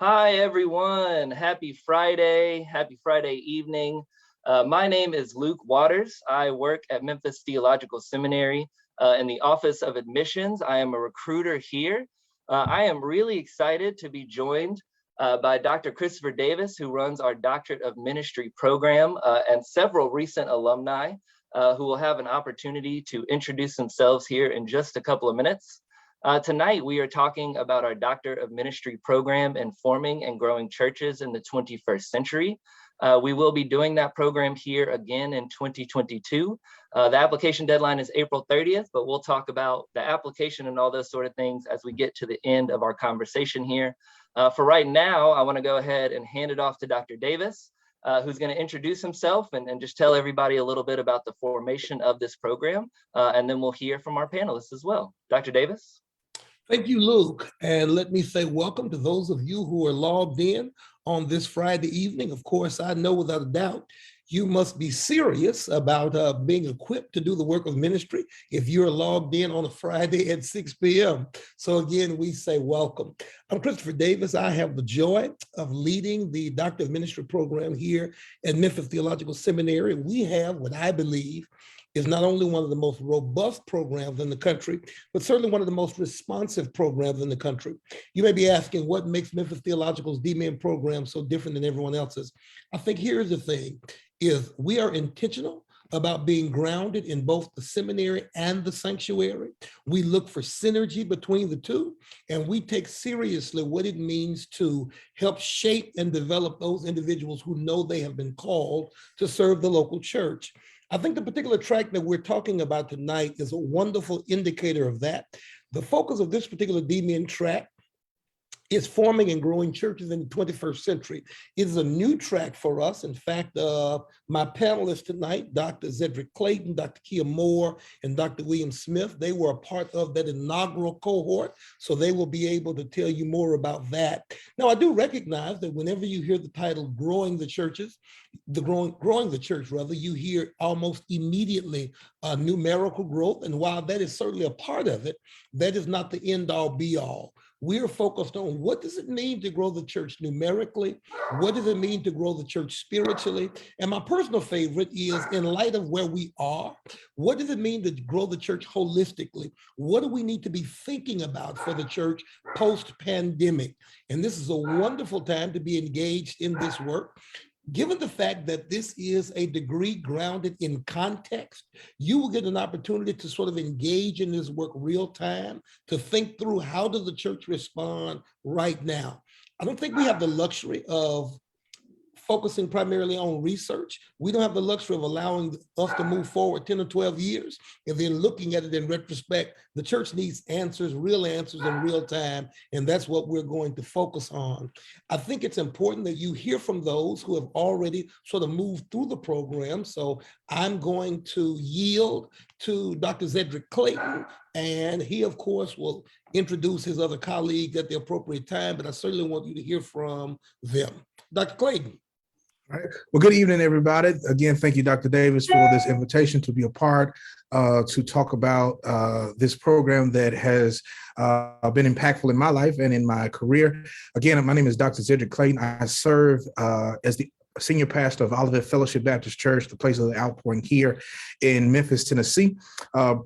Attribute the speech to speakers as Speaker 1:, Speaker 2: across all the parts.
Speaker 1: Hi, everyone. Happy Friday. Happy Friday evening. My name is Luke Waters. I work at Memphis Theological Seminary in the Office of Admissions. I am a recruiter here. I am really excited to be joined by Dr. Christopher Davis, who runs our Doctorate of Ministry program, and several recent alumni who will have an opportunity to introduce themselves here in just a couple of minutes. Tonight, we are talking about our Doctor of Ministry program in forming and growing churches in the 21st century. We will be doing that program here again in 2022. The application deadline is April 30th, but we'll talk about the application and all those sort of things as we get to the end of our conversation here. For right now, I want to go ahead and hand it off to Dr. Davis, who's going to introduce himself and just tell everybody a little bit about the formation of this program. And then we'll hear from our panelists as well. Dr. Davis.
Speaker 2: Thank you, Luke. And let me say welcome to those of you who are logged in on this Friday evening. Of course, I know without a doubt, you must be serious about being equipped to do the work of ministry if you're logged in on a Friday at 6 p.m. So again, we say welcome. I'm Christopher Davis. I have the joy of leading the Doctor of Ministry program here at Memphis Theological Seminary. We have what I believe is not only one of the most robust programs in the country, but certainly one of the most responsive programs in the country. You may be asking what makes Memphis Theological's DMin program so different than everyone else's. I think here's the thing, is we are intentional about being grounded in both the seminary and the sanctuary. We look for synergy between the two, and we take seriously what it means to help shape and develop those individuals who know they have been called to serve the local church. I think the particular track that we're talking about tonight is a wonderful indicator of that. The focus of this particular DMin track is forming and growing churches in the 21st century. It is a new track for us. In fact, my panelists tonight, Dr. Zedric Clayton, Dr. Kia Moore, and Dr. William Smith, they were a part of that inaugural cohort, so they will be able to tell you more about that. Now, I do recognize that whenever you hear the title growing the churches, growing the church rather, you hear almost immediately numerical growth. And while that is certainly a part of it, that is not the end all be all. We're focused on what does it mean to grow the church numerically? What does it mean to grow the church spiritually? And my personal favorite is, in light of where we are, what does it mean to grow the church holistically? What do we need to be thinking about for the church post-pandemic? And this is a wonderful time to be engaged in this work. Given the fact that this is a degree grounded in context, you will get an opportunity to sort of engage in this work real time, to think through how does the church respond right now. I don't think we have the luxury of focusing primarily on research. We don't have the luxury of allowing us to move forward 10 or 12 years and then looking at it in retrospect. The church needs answers, real answers in real time, and that's what we're going to focus on. I think it's important that you hear from those who have already sort of moved through the program. So I'm going to yield to Dr. Zedric Clayton, and he, of course, will introduce his other colleagues at the appropriate time, but I certainly want you to hear from them. Dr. Clayton.
Speaker 3: All right. Well, good evening, everybody. Again, thank you, Dr. Davis, for this invitation to be a part to talk about this program that has been impactful in my life and in my career. Again, my name is Dr. Zedric Clayton. I serve as the senior pastor of Olivet Fellowship Baptist Church, the place of the outpouring here in Memphis, Tennessee.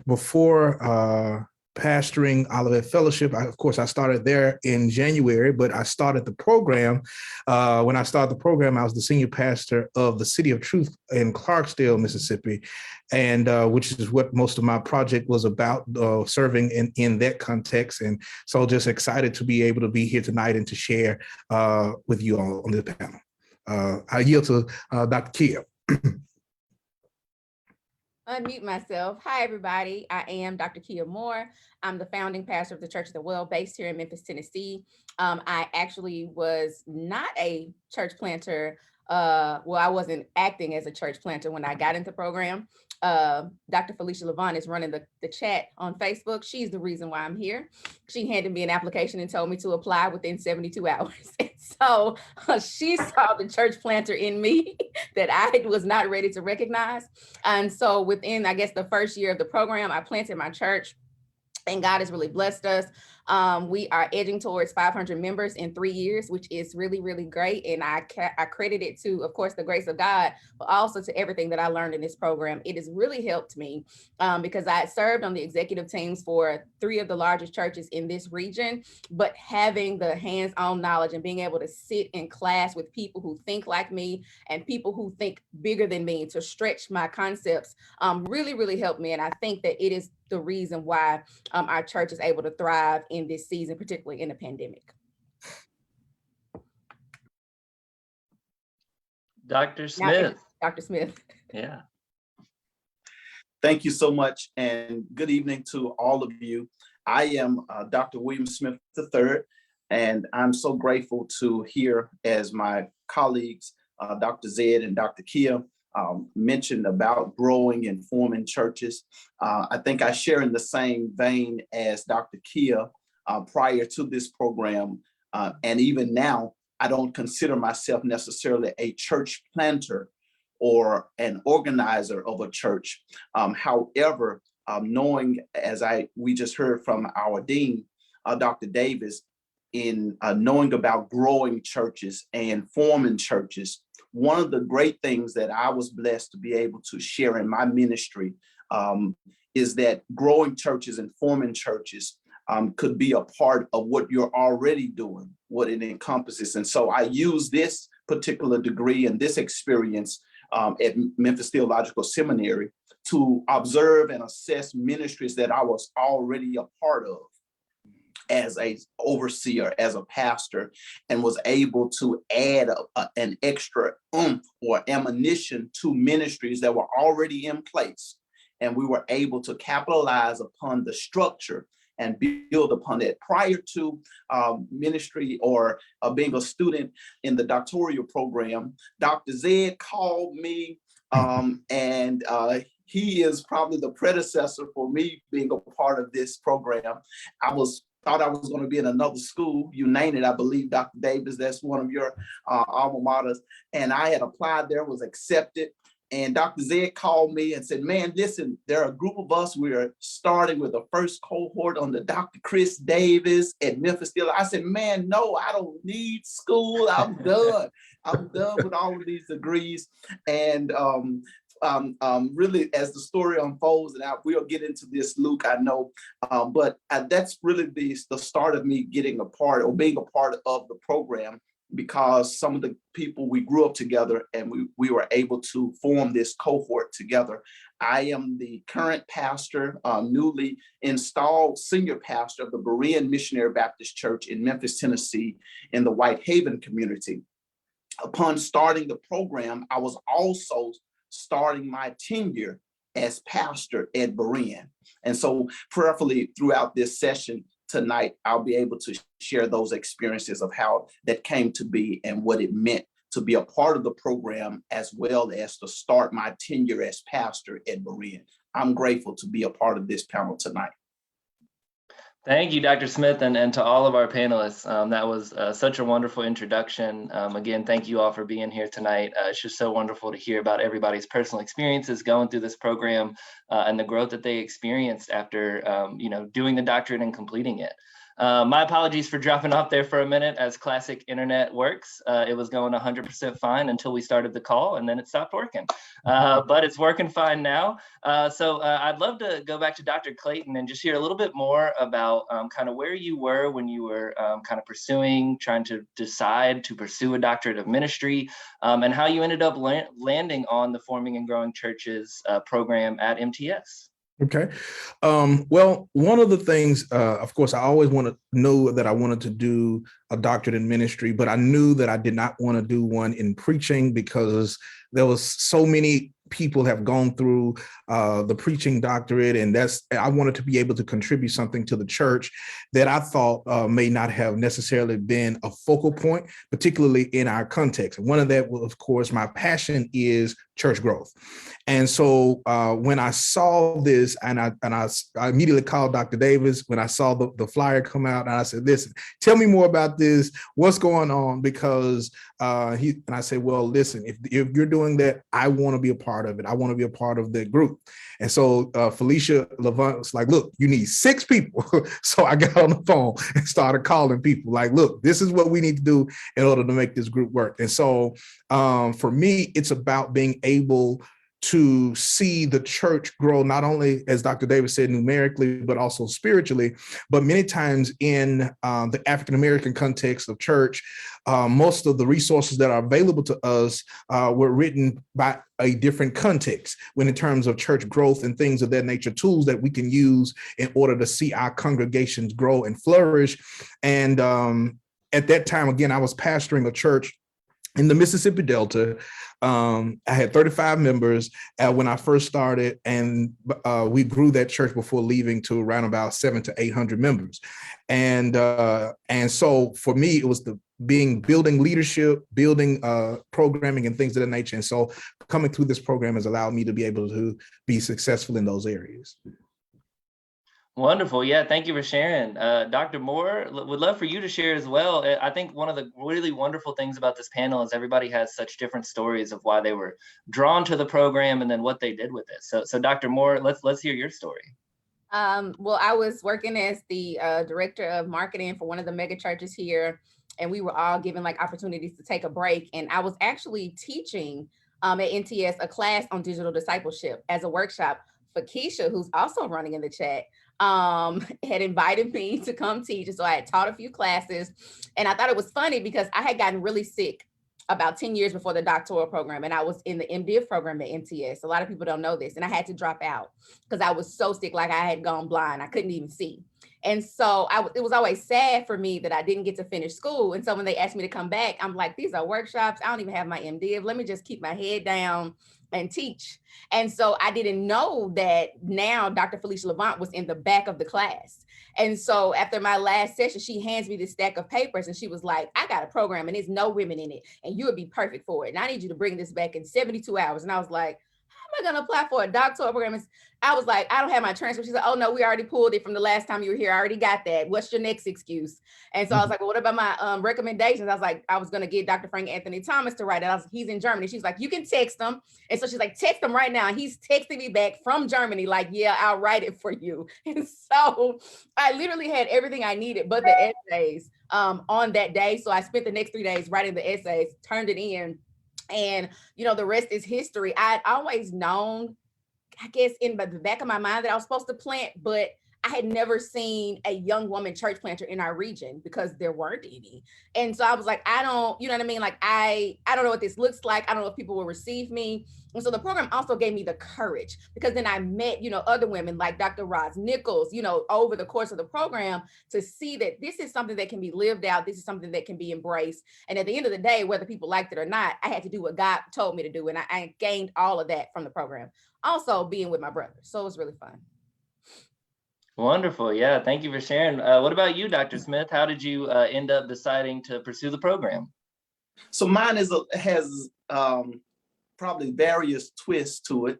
Speaker 3: Before pastoring Olivet Fellowship, of course, I started there in January, but I started the program. When I started the program, I was the senior pastor of the City of Truth in Clarksdale, Mississippi, and which is what most of my project was about, serving in that context. And so just excited to be able to be here tonight and to share with you all on this panel. I yield to Dr. Kia.
Speaker 4: Unmute myself. Hi, everybody. I am Dr. Kia Moore. I'm the founding pastor of the Church of the Well based here in Memphis, Tennessee. I actually was not a church planter. Well, I wasn't acting as a church planter when I got into the program. Dr. Felicia Levon is running the chat on Facebook. She's the reason why I'm here. She handed me an application and told me to apply within 72 hours. So she saw the church planter in me that I was not ready to recognize. And so within, I guess, the first year of the program, I planted my church. And God has really blessed us. We are edging towards 500 members in 3 years, which is really, really great. And I credit it to, of course, the grace of God, but also to everything that I learned in this program. It has really helped me because I served on the executive teams for 3 of the largest churches in this region, but having the hands-on knowledge and being able to sit in class with people who think like me and people who think bigger than me to stretch my concepts really, really helped me. And I think that it is the reason why our church is able to thrive in this season, particularly in the pandemic.
Speaker 1: Dr. Smith.
Speaker 4: Dr. Smith.
Speaker 1: Yeah.
Speaker 5: Thank you so much, and good evening to all of you. I am Dr. William Smith III, and I'm so grateful to hear as my colleagues, Dr. Zed and Dr. Kia, mentioned about growing and forming churches. I think I share in the same vein as Dr. Kia prior to this program, and even now, I don't consider myself necessarily a church planter or an organizer of a church. However, knowing, as we just heard from our dean, Dr. Davis, in knowing about growing churches and forming churches, one of the great things that I was blessed to be able to share in my ministry is that growing churches and forming churches could be a part of what you're already doing, what it encompasses. And so I use this particular degree and this experience at Memphis Theological Seminary to observe and assess ministries that I was already a part of as an overseer, as a pastor, and was able to add an extra oomph or ammunition to ministries that were already in place. And we were able to capitalize upon the structure and build upon it. Prior to ministry or being a student in the doctoral program, Dr. Zed called me, and he is probably the predecessor for me being a part of this program. Thought I was going to be in another school, you name it. I believe Dr. Davis, that's one of your alma maters. And I had applied there, was accepted. And Dr. Zed called me and said, man, listen, there are a group of us. We are starting with the first cohort on the Dr. Chris Davis at Memphis Steel. I said, man, no, I don't need school. I'm done. I'm done with all of these degrees. And really, as the story unfolds, and we'll get into this, Luke, I know, but that's really the start of me getting a part or being a part of the program, because some of the people, we grew up together and we were able to form this cohort together. I am the current pastor, newly installed senior pastor of the Berean Missionary Baptist Church in Memphis, Tennessee, in the Whitehaven community. Upon starting the program, I was also starting my tenure as pastor at Berean. And so prayerfully throughout this session tonight, I'll be able to share those experiences of how that came to be and what it meant to be a part of the program, as well as to start my tenure as pastor at Berean. I'm grateful to be a part of this panel tonight.
Speaker 1: Thank you, Dr. Smith, and to all of our panelists. That was such a wonderful introduction. Again, thank you all for being here tonight. It's just so wonderful to hear about everybody's personal experiences going through this program and the growth that they experienced after doing the doctorate and completing it. My apologies for dropping off there for a minute. As classic internet works, it was going 100% fine until we started the call, and then it stopped working. But it's working fine now. So I'd love to go back to Dr. Clayton and just hear a little bit more about kind of where you were when you were kind of trying to decide to pursue a doctorate of ministry, and how you ended up landing on the Forming and Growing Churches program at MTS.
Speaker 3: Okay. Well, one of the things, of course, I always want to know that I wanted to do a doctorate in ministry, but I knew that I did not want to do one in preaching because there was so many people have gone through the preaching doctorate, and I wanted to be able to contribute something to the church that I thought may not have necessarily been a focal point, particularly in our context. And one of that, of course, my passion is church growth. And so when I saw this, and I immediately called Dr. Davis when I saw the flyer come out, and I said, listen, tell me more about this. What's going on? Because and I said, well, listen, if you're doing that, I want to be a part part of it. I want to be a part of the group. And so Felicia Levant was like, look, you need 6 people. So I got on the phone and started calling people like, look, this is what we need to do in order to make this group work. And so for me, it's about being able to see the church grow, not only, as Dr. Davis said, numerically, but also spiritually. But many times in the African-American context of church, most of the resources that are available to us were written by a different context when in terms of church growth and things of that nature, tools that we can use in order to see our congregations grow and flourish. And at that time, again, I was pastoring a church in the Mississippi Delta. I had 35 members when I first started, and we grew that church before leaving to around about 700 to 800 members. And so for me, it was building leadership, building programming and things of that nature. And so coming through this program has allowed me to be able to be successful in those areas.
Speaker 1: Wonderful. Yeah, thank you for sharing. Dr. Moore, would love for you to share as well. I think one of the really wonderful things about this panel is everybody has such different stories of why they were drawn to the program and then what they did with it. So Dr. Moore, let's hear your story.
Speaker 4: Well, I was working as the director of marketing for one of the mega churches here, and we were all given like opportunities to take a break. And I was actually teaching at MTS a class on digital discipleship as a workshop for Keisha, who's also running in the chat. Had invited me to come teach. And so I had taught a few classes, and I thought it was funny because I had gotten really sick about 10 years before the doctoral program, and I was in the MDiv program at MTS. A lot of people don't know this, and I had to drop out because I was so sick, like I had gone blind. I couldn't even see. And so it was always sad for me that I didn't get to finish school. And so when they asked me to come back, I'm like, these are workshops. I don't even have my MDiv. Let me just keep my head down and teach. And so I didn't know that now Dr. Felicia Levant was in the back of the class. And so after my last session, she hands me this stack of papers and she was like, I got a program and there's no women in it and you would be perfect for it. And I need you to bring this back in 72 hours. And I was like, how am I going to apply for a doctoral program? I was like, I don't have my transcript. She said, oh no, we already pulled it from the last time you were here. I already got that. What's your next excuse? And so I was like, well, what about my recommendations? I was like, I was going to get Dr. Frank Anthony Thomas to write it. He's in Germany. She's like, you can text him. And so she's like, text him right now. And he's texting me back from Germany, like, yeah, I'll write it for you. And so I literally had everything I needed, but the essays on that day. So I spent the next 3 days writing the essays, turned it in. And, you know, the rest is history. I'd always known, I guess, in the back of my mind that I was supposed to plant, but I had never seen a young woman church planter in our region because there weren't any. And so I was like, I don't, you know what I mean? Like, I don't know what this looks like. I don't know if people will receive me. And so the program also gave me the courage because then I met, you know, other women like Dr. Roz Nichols, you know, over the course of the program to see that this is something that can be lived out. This is something that can be embraced. And at the end of the day, whether people liked it or not, I had to do what God told me to do. And I gained all of that from the program. Also being with my brother. So it was really fun.
Speaker 1: Wonderful. Yeah. Thank you for sharing. What about you, Dr. Smith? How did you end up deciding to pursue the program?
Speaker 5: So mine has probably various twists to it.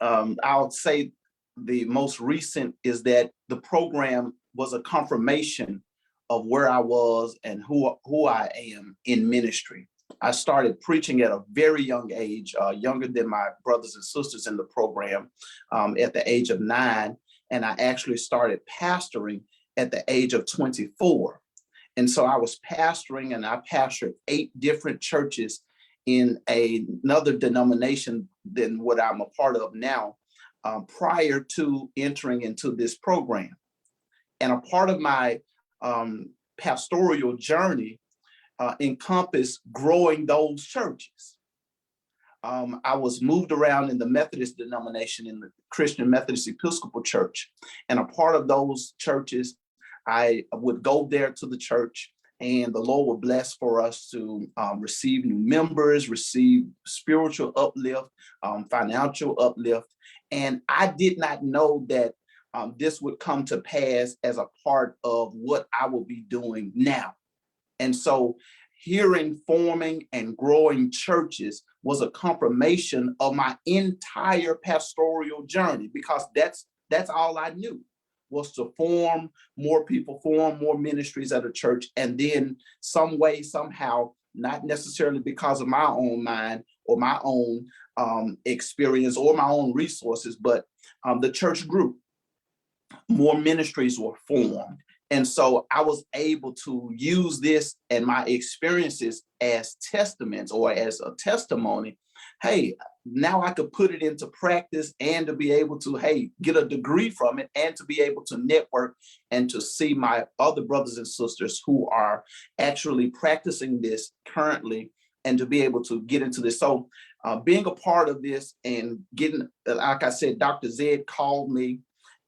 Speaker 5: I would say the most recent is that the program was a confirmation of where I was and who I am in ministry. I started preaching at a very young age, younger than my brothers and sisters in the program, at the age of 9. And I actually started pastoring at the age of 24. And so I was pastoring and I pastored 8 different churches in another denomination than what I'm a part of now, prior to entering into this program. And a part of my pastoral journey encompassed growing those churches. I was moved around in the Methodist denomination in the Christian Methodist Episcopal Church. And a part of those churches, I would go there to the church and the Lord would bless for us to receive new members, receive spiritual uplift, financial uplift. And I did not know that this would come to pass as a part of what I will be doing now. And so hearing, forming, and growing churches was a confirmation of my entire pastoral journey, because that's all I knew, was to form more people, form more ministries at a church, and then some way, somehow not necessarily because of my own mind or my own experience or my own resources, but the church grew. More ministries were formed. And so I was able to use this and my experiences as testaments or as a testimony. Hey, now I could put it into practice and to be able to, hey, get a degree from it and to be able to network and to see my other brothers and sisters who are actually practicing this currently and to be able to get into this. So being a part of this and getting, like I said, Dr. Zed called me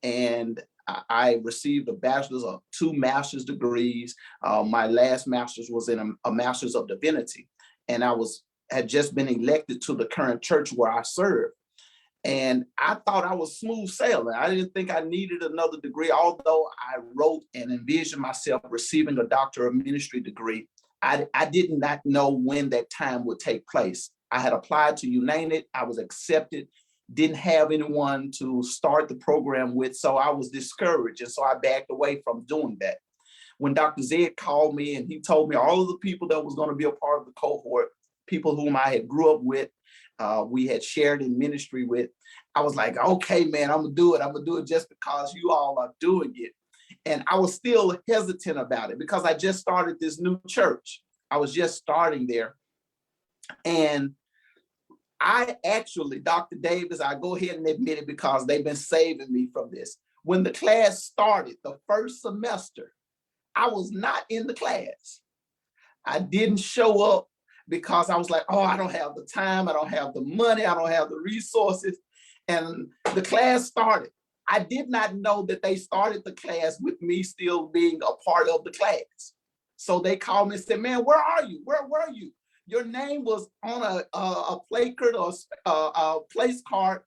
Speaker 5: and I received a bachelor's of 2 master's degrees. My last master's was in a master's of divinity. And I had just been elected to the current church where I serve. And I thought I was smooth sailing. I didn't think I needed another degree, although I wrote and envisioned myself receiving a Doctor of Ministry degree. I did not know when that time would take place. I had applied to UNANIT. I was accepted. Didn't have anyone to start the program with, so I was discouraged. And so I backed away from doing that. When Dr. Zed called me and he told me all of the people that was going to be a part of the cohort, people whom I had grew up with, we had shared in ministry with, I was like, okay, man, I'm gonna do it. I'm gonna do it just because you all are doing it. And I was still hesitant about it because I just started this new church. I was just starting there. And I actually, Dr. Davis, I go ahead and admit it because they've been saving me from this. When the class started, the first semester, I was not in the class. I didn't show up because I was like, oh, I don't have the time, I don't have the money, I don't have the resources. And the class started. I did not know that they started the class with me still being a part of the class. So they called me and said, man, where are you? Where were you? Your name was on a placard or a place card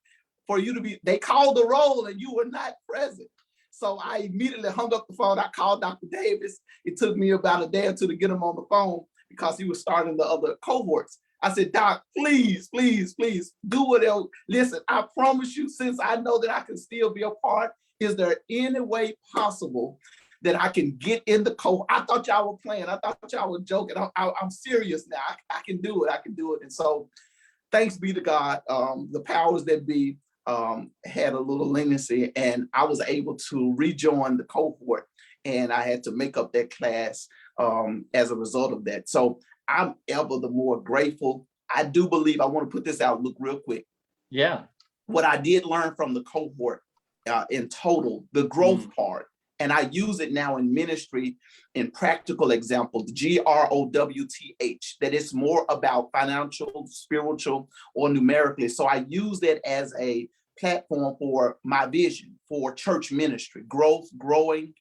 Speaker 5: for you to be, they called the roll and you were not present. So I immediately hung up the phone. I called Dr. Davis. It took me about a day or two to get him on the phone because he was starting the other cohorts. I said, Doc, please, please, please do whatever. Listen, I promise you, since I know that I can still be a part, is there any way possible that I can get in the cohort? I thought y'all were playing. I thought y'all were joking. I'm serious now. I can do it. I can do it. And so thanks be to God, the powers that be had a little leniency and I was able to rejoin the cohort and I had to make up that class as a result of that. So I'm ever the more grateful. I do believe, I want to put this out, look real quick.
Speaker 1: Yeah.
Speaker 5: What I did learn from the cohort in total, the growth part, and I use it now in ministry in practical examples, GROWTH, that it's more about financial, spiritual, or numerically. So I use that as a platform for my vision for church ministry, growth, growing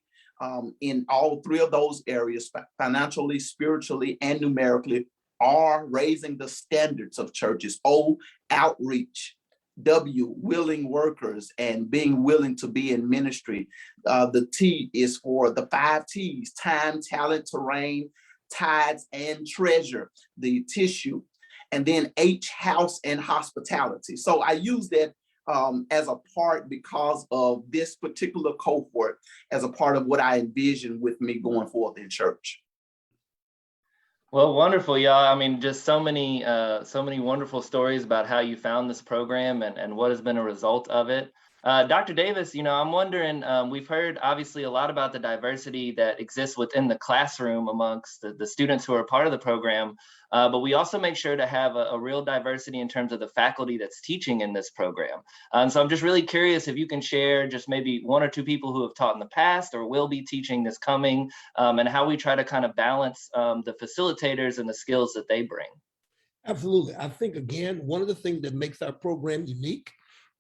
Speaker 5: in all 3 of those areas, financially, spiritually, and numerically, R, raising the standards of churches, O, outreach, W, willing workers and being willing to be in ministry. The T is for the 5 T's, time, talent, terrain, tithes, and treasure, the tissue. And then H, house and hospitality. So I use that as a part because of this particular cohort, as a part of what I envision with me going forth in church.
Speaker 1: Well, wonderful, y'all. I mean, just so many wonderful stories about how you found this program and what has been a result of it. Dr. Davis, I'm wondering, we've heard obviously a lot about the diversity that exists within the classroom amongst the students who are part of the program, but we also make sure to have a real diversity in terms of the faculty that's teaching in this program. So I'm just really curious if you can share just maybe 1 or 2 people who have taught in the past or will be teaching this coming, and how we try to kind of balance the facilitators and the skills that they bring.
Speaker 2: Absolutely. I think, again, one of the things that makes our program unique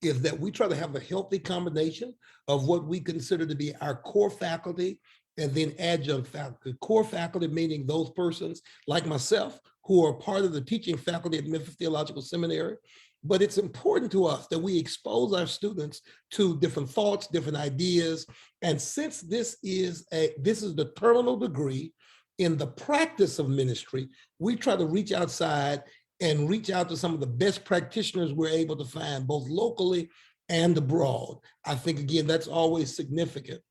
Speaker 2: is that we try to have a healthy combination of what we consider to be our core faculty and then adjunct faculty. Core faculty meaning those persons like myself who are part of the teaching faculty at Memphis Theological Seminary. But it's important to us that we expose our students to different thoughts, different ideas. And since this is the terminal degree in the practice of ministry, we try to reach outside and reach out to some of the best practitioners we're able to find, both locally and abroad. I think, again, that's always significant.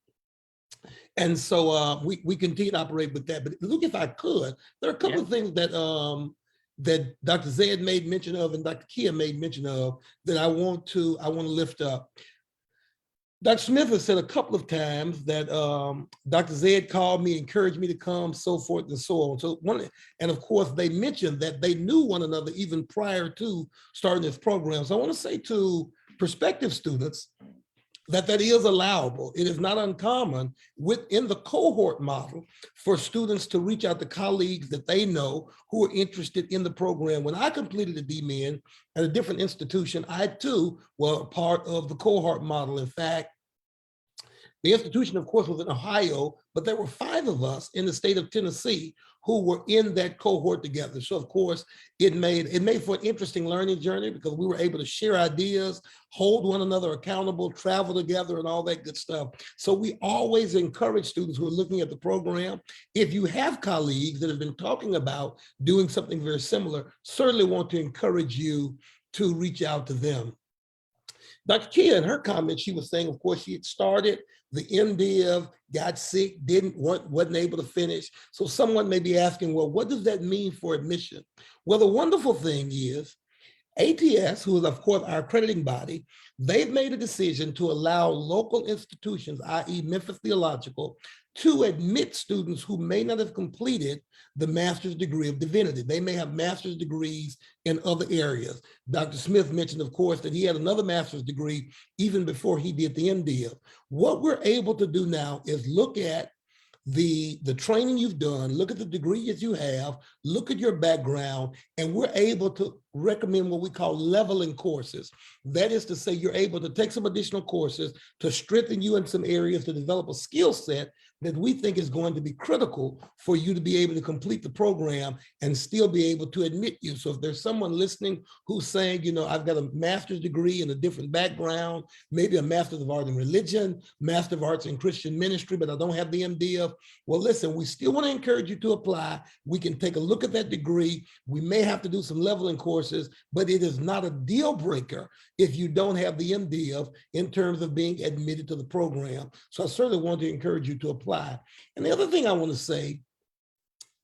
Speaker 2: And so we continue to operate with that. But Luke, if I could, there are a couple of things that that Dr. Zed made mention of and Dr. Kia made mention of that I want to lift up. Dr. Smith has said a couple of times that Dr. Zed called me, encouraged me to come, so forth and so on. So and of course, they mentioned that they knew one another even prior to starting this program. So I want to say to prospective students that is allowable. It is not uncommon within the cohort model for students to reach out to colleagues that they know who are interested in the program. When I completed a DMin at a different institution, I too was a part of the cohort model. In fact, the institution, of course, was in Ohio, but there were 5 of us in the state of Tennessee who were in that cohort together. So, of course, it made for an interesting learning journey because we were able to share ideas, hold one another accountable, travel together, and all that good stuff. So we always encourage students who are looking at the program, if you have colleagues that have been talking about doing something very similar, certainly want to encourage you to reach out to them. Dr. Kia, in her comments, she was saying, of course, she had started the MDiv, got sick, wasn't able to finish. So someone may be asking, well, what does that mean for admission? Well, the wonderful thing is ATS, who is, of course, our accrediting body, they've made a decision to allow local institutions, i.e. Memphis Theological, to admit students who may not have completed the master's degree of divinity. They may have master's degrees in other areas. Dr. Smith mentioned, of course, that he had another master's degree even before he did the MDiv. What we're able to do now is look at the training you've done, look at the degree that you have, look at your background, and we're able to recommend what we call leveling courses. That is to say, you're able to take some additional courses to strengthen you in some areas to develop a skill set that we think is going to be critical for you to be able to complete the program and still be able to admit you. So if there's someone listening who's saying, you know, I've got a master's degree in a different background, maybe a master's of art in religion, master of arts in Christian ministry, but I don't have the MDiv. Well, listen, we still want to encourage you to apply. We can take a look at that degree. We may have to do some leveling courses, but it is not a deal breaker if you don't have the MDiv in terms of being admitted to the program. So I certainly want to encourage you to apply. And the other thing I want to say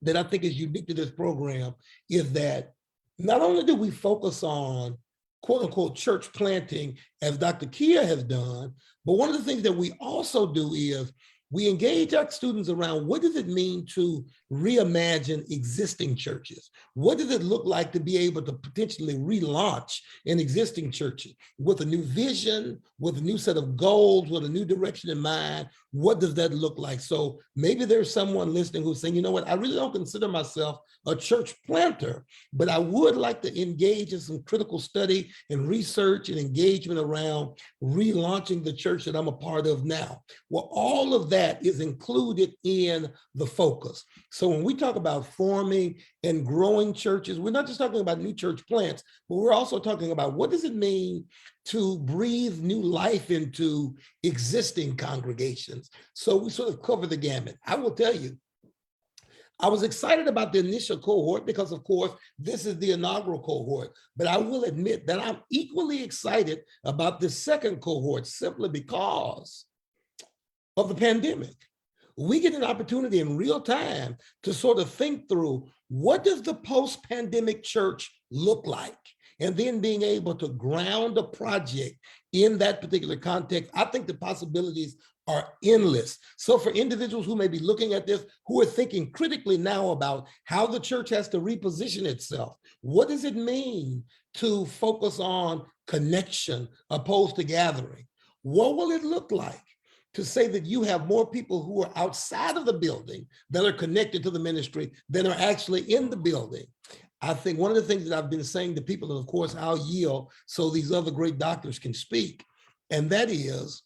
Speaker 2: that I think is unique to this program is that not only do we focus on quote unquote church planting as Dr. Kia has done, but one of the things that we also do is we engage our students around what does it mean to reimagine existing churches? What does it look like to be able to potentially relaunch an existing church with a new vision, with a new set of goals, with a new direction in mind? What does that look like? So maybe there's someone listening who's saying, you know what, I really don't consider myself a church planter, but I would like to engage in some critical study and research and engagement around relaunching the church that I'm a part of now. Well, all of that is included in the focus. So when we talk about forming and growing churches, we're not just talking about new church plants, but we're also talking about what does it mean to breathe new life into existing congregations. So we sort of cover the gamut. I will tell you, I was excited about the initial cohort because, of course, this is the inaugural cohort, but I will admit that I'm equally excited about the second cohort simply because of the pandemic. We get an opportunity in real time to sort of think through what does the post-pandemic church look like? And then being able to ground a project in that particular context, I think the possibilities are endless. So for individuals who may be looking at this, who are thinking critically now about how the church has to reposition itself, what does it mean to focus on connection opposed to gathering? What will it look like to say that you have more people who are outside of the building that are connected to the ministry than are actually in the building? I think one of the things that I've been saying to people, and of course I'll yield so these other great doctors can speak, and that is,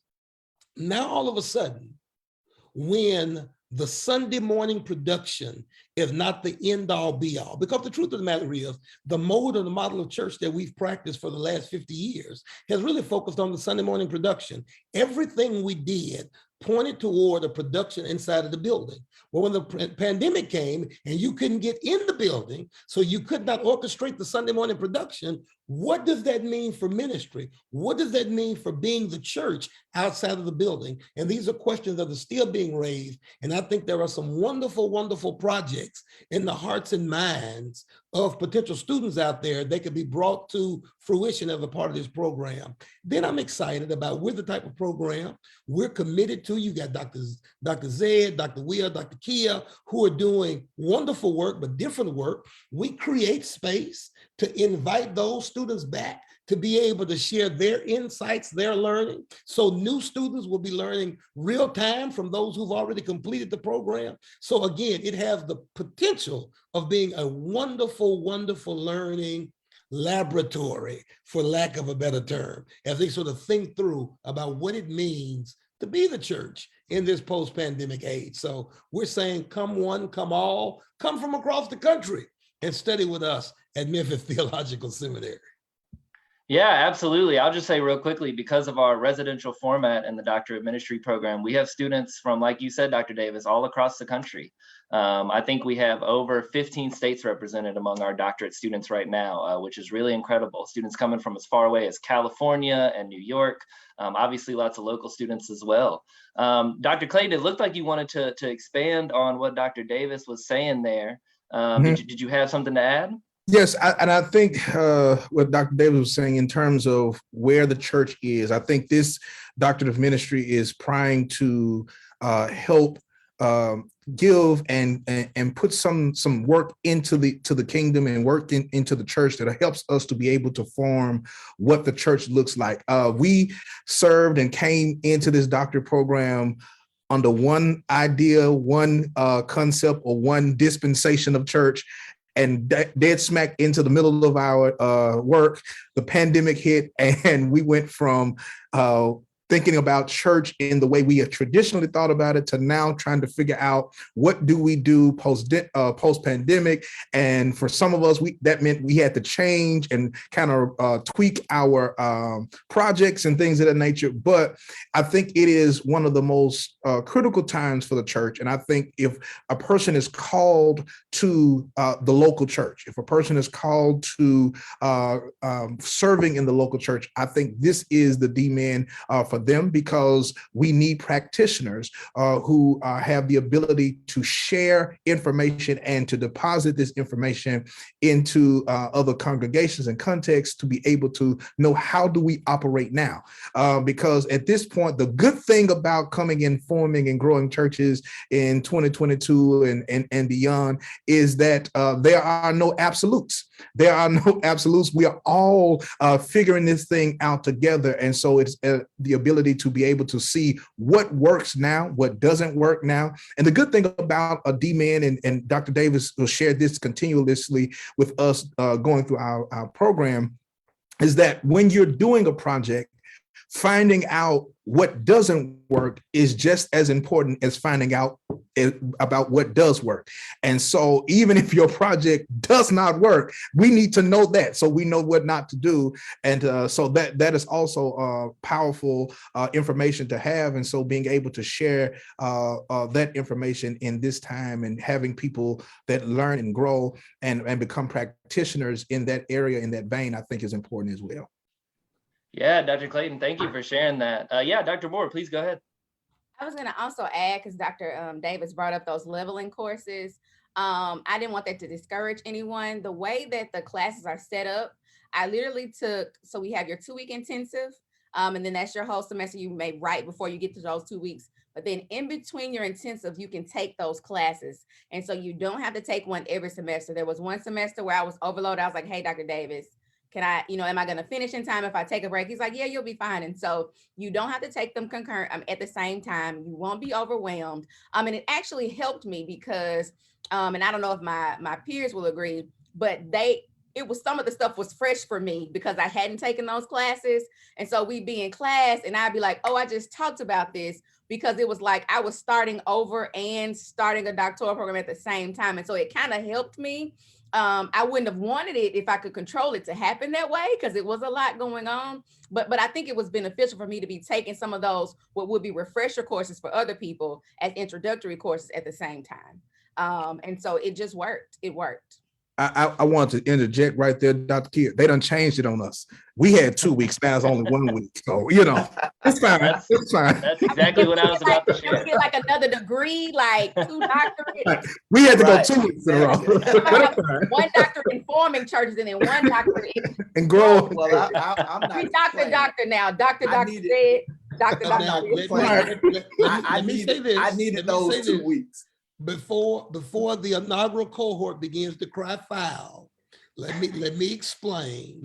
Speaker 2: now all of a sudden, when the Sunday morning production is not the end all be all, because the truth of the matter is the mode or the model of church that we've practiced for the last 50 years has really focused on the Sunday morning production. Everything we did pointed toward a production inside of the building. Well, when the pandemic came and you couldn't get in the building, so you could not orchestrate the Sunday morning production, What does that mean for ministry? What does that mean for being the church outside of the building? And these are questions that are still being raised. And I think there are some wonderful, wonderful projects in the hearts and minds of potential students out there that could be brought to fruition as a part of this program. Then I'm excited about we're the type of program we're committed to. You got Dr. Zed, Dr. Will, Dr. Kia, who are doing wonderful work, but different work. We create space to invite those students back to be able to share their insights, their learning. So new students will be learning real time from those who've already completed the program. So again, it has the potential of being a wonderful, wonderful learning laboratory, for lack of a better term, as they sort of think through about what it means to be the church in this post-pandemic age. So we're saying, come one, come all, come from across the country and study with us at Memphis Theological Seminary.
Speaker 1: Yeah, absolutely. I'll just say real quickly, because of our residential format in the Doctorate of Ministry program, we have students from, like you said, Dr. Davis, all across the country. I think we have over 15 states represented among our doctorate students right now, which is really incredible. Students coming from as far away as California and New York, obviously lots of local students as well. Dr. Clayton, it looked like you wanted to expand on what Dr. Davis was saying there. Did you have something to add?
Speaker 3: Yes, and I think what Dr. Davis was saying in terms of where the church is, I think this doctorate of ministry is trying to help give and put some work into the kingdom and work into the church that helps us to be able to form what the church looks like. We served and came into this doctorate program under one idea, one concept, or one dispensation of church. And dead smack into the middle of our work, the pandemic hit, and we went from thinking about church in the way we have traditionally thought about it to now trying to figure out what do we do post-pandemic. And for some of us, that meant we had to change and kind of tweak our projects and things of that nature. But I think it is one of the most critical times for the church. And I think if a person is called to the local church, if a person is called to serving in the local church, I think this is the demand for them, because we need practitioners who have the ability to share information and to deposit this information into other congregations and contexts to be able to know how do we operate now. Because at this point, the good thing about coming in, forming and growing churches in 2022 and beyond is that there are no absolutes. There are no absolutes. We are all figuring this thing out together. And so it's the ability to be able to see what works now, what doesn't work now. And the good thing about a D-Man, and Dr. Davis will share this continuously with us going through our program, is that when you're doing a project, finding out what doesn't work is just as important as finding out about what does work. And so even if your project does not work, we need to know that so we know what not to do. And so that is also powerful information to have. And so being able to share that information in this time and having people that learn and grow and become practitioners in that area, in that vein, I think is important as well.
Speaker 1: Yeah, Dr. Clayton, thank you for sharing that. Yeah, Dr. Moore, please go ahead.
Speaker 4: I was going to also add, because Dr. Davis brought up those leveling courses. I didn't want that to discourage anyone. The way that the classes are set up, I literally took, so we have your 2-week intensive, and then that's your whole semester you may write before you get to those 2 weeks. But then in between your intensive, you can take those classes. And so you don't have to take one every semester. There was one semester where I was overloaded. I was like, hey, Dr. Davis, can I, am I going to finish in time if I take a break? He's like, yeah, you'll be fine. And so you don't have to take them concurrent at the same time. You won't be overwhelmed. And it actually helped me because, and I don't know if my peers will agree, but it was, some of the stuff was fresh for me because I hadn't taken those classes. And so we'd be in class and I'd be like, oh, I just talked about this, because it was like I was starting over and starting a doctoral program at the same time. And so it kind of helped me. I wouldn't have wanted it if I could control it to happen that way, because it was a lot going on. But I think it was beneficial for me to be taking some of those, what would be refresher courses for other people, as introductory courses at the same time. And so it just worked. It worked.
Speaker 3: I want to interject right there, Dr. Kier. They done changed it on us. We had 2 weeks, now it's only 1 week. So, it's fine. It's fine.
Speaker 1: That's exactly what I was about to share.
Speaker 4: Get like another degree, like 2 doctorates.
Speaker 3: We had to go
Speaker 5: Right.
Speaker 3: 2 weeks in a row.
Speaker 4: One doctor in forming churches and then one doctor in
Speaker 3: And grow.
Speaker 5: Well, I'm not.
Speaker 4: we doctor now. Doctor
Speaker 5: I
Speaker 4: said,
Speaker 5: needed-
Speaker 4: doctor.
Speaker 2: Now, let me say this.
Speaker 5: I needed
Speaker 2: Let me say
Speaker 5: those 2
Speaker 2: this.
Speaker 5: weeks.
Speaker 2: Before the inaugural cohort begins to cry foul, let me explain.